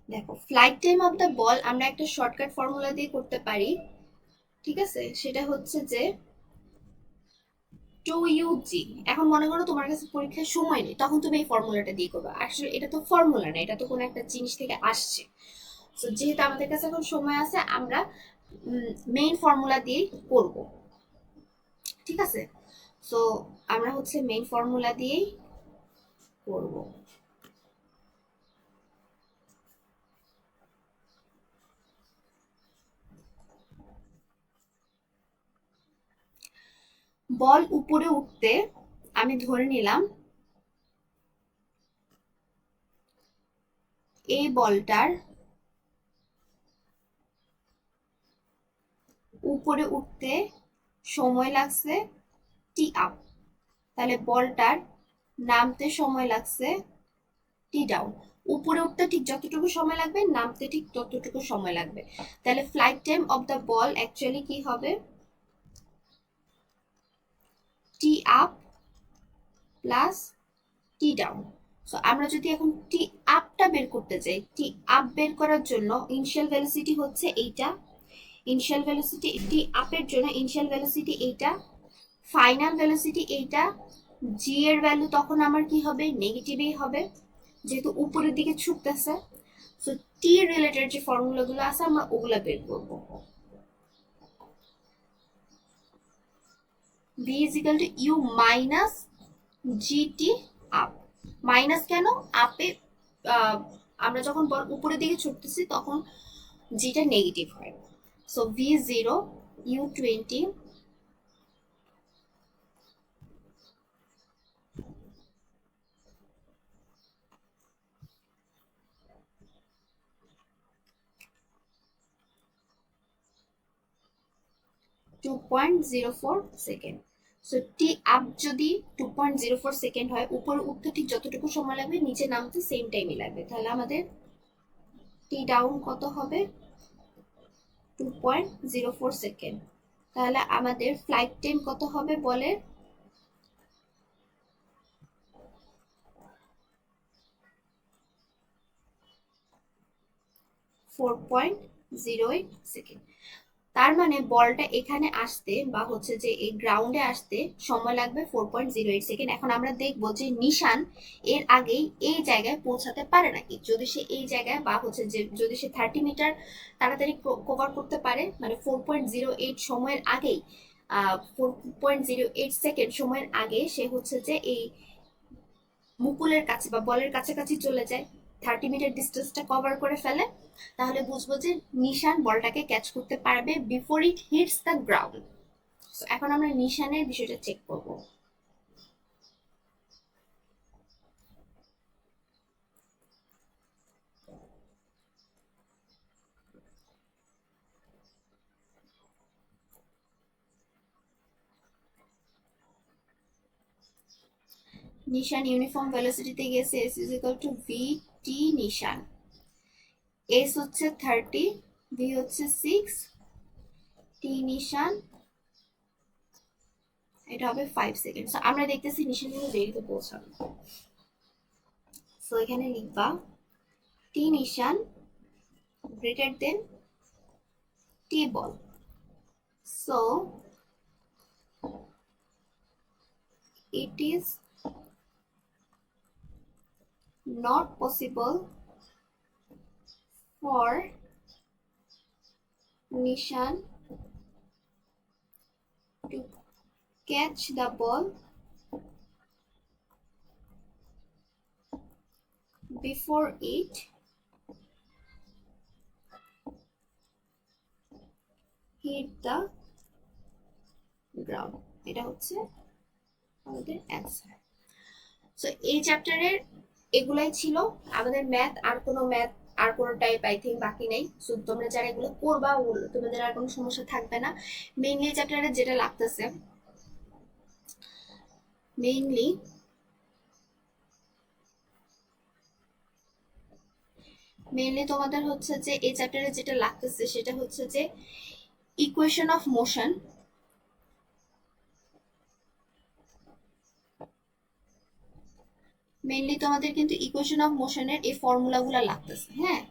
দেখো, flight time of the ball আমরা একটা শর্টকাট ফর্মুলা দিয়ে করতে পারি। ঠিক আছে, সেটা হচ্ছে যে 2UG। এখন মনে করো তোমার কাছে পরীক্ষার সময় নেই, তখন তুমি এই ফর্মুলাটা দিয়ে করবে। আসলে এটা তো ফর্মুলা না, এটা তো কোনো একটা জিনিস থেকে আসছে। সো যেহেতু আমাদের কাছে এখন সময় আছে, আমরা মেইন ফর্মুলা দিয়েই করব। ঠিক আছে, সো আমরা হচ্ছে মেইন ফর্মুলা দিয়েই করব। বল উপরে উঠতে আমি ধরে নিলাম এই বলটার উপরে উঠতে সময় লাগছে টি আপ, তাহলে বলটার নামতে সময় লাগছে টি ডাউন। উপরে উঠতে ঠিক যতটুকু সময় লাগবে, নামতে ঠিক ততটুকু সময় লাগবে। তাহলে flight time of the ball actually কি হবে? টি আপ প্লাস টি ডাউন। সো আমরা যদি এখন টি আপটা বের করতে চাই, টি আপ বের করার জন্য ইনিশিয়াল ভেলোসিটি হচ্ছে এইটা, ইনিশিয়াল ভেলোসিটি টি আপের জন্য ইনিশিয়াল ভেলোসিটি এইটা, ফাইনাল ভেলোসিটি এইটা। জি এর ভ্যালু তখন আমার কি হবে? নেগেটিভই হবে, যেহেতু উপরের দিকে ছুটতেছে। সো টি রিলেটেড যে ফর্মুলাগুলো আছে আমরা ওগুলা বের করব। v is equal to u minus GT up. Minus কেন? আপে আমরা যখন বল উপরের দিকে ছুটতেছি তখন জিটা নেগেটিভ হয়। So V0 U20 2.04 second. So টি আপ যদি 2.04 সেকেন্ড হয়, উপরে উঠতে ঠিক যতটুকু সময় লাগবে নিচে নামতে সেম টাইমই লাগবে, তাহলে আমাদের টি ডাউন কত হবে? 2.04 সেকেন্ড। তাহলে আমাদের ফ্লাইট টাইম কত হবে বলে? 4.08 সেকেন্ড। তার মানে বলটা এখানে আসতে বা হচ্ছে যে এই গ্রাউন্ডে আসতে সময় লাগবে 4.08 সেকেন্ড। এখন আমরা দেখবো যে নিশান এর আগেই এই জায়গায় পৌঁছাতে পারে নাকি। যদি সে এই জায়গায় বা হচ্ছে যে যদি সে 30 মিটার তাড়াতাড়ি কভার করতে পারে, মানে 4.08 সময়ের আগেই 4.08 সেকেন্ড সময়ের আগে সে হচ্ছে যে এই মুকুলের কাছে বা বলের কাছাকাছি চলে যায়, 30 মিটার ডিস্টেন্সটা কভার করে ফেলে, তাহলে বুঝবো যে নিশান বলটাকে ক্যাচ করতে পারবে before it hits the ground. এখন আমরা নিশানের বিষয়টা চেক করব। নিশান ইউনিফর্ম ভেলোসিটিতে গেছে, s is equal to v t Nishan. S হচ্ছে 30, ভি হচ্ছে 6, টি নিশান এটা হবে 5 সেকেন্ড। সো আমরা দেখতেছি নিশান কিন্তু দেরিতে পৌঁছাবে। সো এখানে লিখবা টি নিশান greater than t ball. So it is not possible for Nishan to catch the ball before it hit the ground। এটা হচ্ছে আমাদের অ্যান্সার। সো এই চ্যাপ্টারের এগুলাই ছিল আমাদের ম্যাথ। আর কোনো টাইপ আই থিঙ্ক বাকি নেই। সো তোমরা যারা এগুলো করবা তোমাদের আর কোনো সমস্যা থাকবে না। মেইনলি চ্যাপ্টারে যেটা লাগতেছে, মেইনলি তোমাদের হচ্ছে যে এই চ্যাপ্টারে যেটা লাগতেছে সেটা হচ্ছে যে ইকুয়েশন অফ মোশন। মেইনলি তোমাদের কিন্তু ইকুয়েশন অফ মোশনের এই ফর্মুলাগুলো লাগতেছে, হ্যাঁ।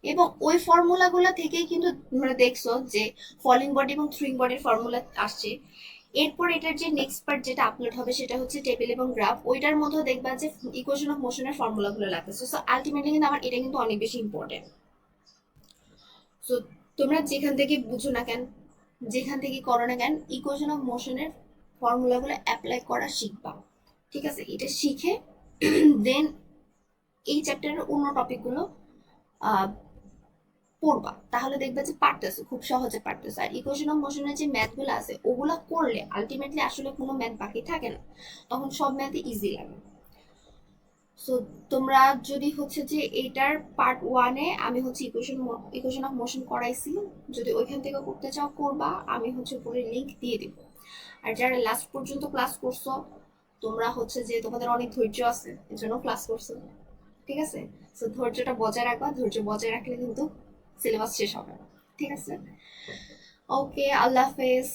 এবং ওই ফর্মুলাগুলো থেকেই কিন্তু তোমরা দেখছো যে ফলিং বডি এবং থ্রুইং বডির ফর্মুলা আসছে। এরপর এটার যে নেক্সট পার্ট যেটা আপলোড হবে সেটা হচ্ছে টেবিল এবং গ্রাফ, ওইটার মধ্যেও দেখবা যে ইকুয়েশন অফ মোশনের ফর্মুলাগুলো লাগতেছে। সো আলটিমেটলি কিন্তু আমার এটা কিন্তু অনেক বেশি ইম্পর্টেন্ট। সো তোমরা যেখান থেকে বুঝো না কেন, যেখান থেকে করো না কেন, ইকুয়েশন অফ মোশনের ফর্মুলাগুলো অ্যাপ্লাই করা শিখবা, ঠিক আছে? এটা শিখে দেন এই চ্যাপ্টারের অন্য টপিকগুলো পড়বা, তাহলে দেখবে যে পারতেছো, খুব সহজে পারতেছো। আর ইকুয়েশন অফ মোশনের যে ম্যাথগুলো আছে ওগুলা করলে আলটিমেটলি আসলে কোনো ম্যাথ বাকি থাকে না, তখন সব ম্যাথই ইজি লাগে। সো তোমরা যদি হচ্ছে যে এইটার পার্ট ওয়ানে আমি হচ্ছে ইকুয়েশন অফ মোশন করাইছি, যদি ওইখান থেকে করতে চাও করবা, আমি হচ্ছে উপরে লিঙ্ক দিয়ে দিব। আর যারা লাস্ট পর্যন্ত ক্লাস করছো তোমরা হচ্ছে যে তোমাদের অনেক ধৈর্য আছে এর জন্য ক্লাস করছো, ঠিক আছে? সো ধৈর্যটা বজায় রাখবা, ধৈর্য বজায় রাখলে কিন্তু সিলেবাস শেষ হবে, ঠিক আছে? ওকে, আল্লাহ হাফেজ।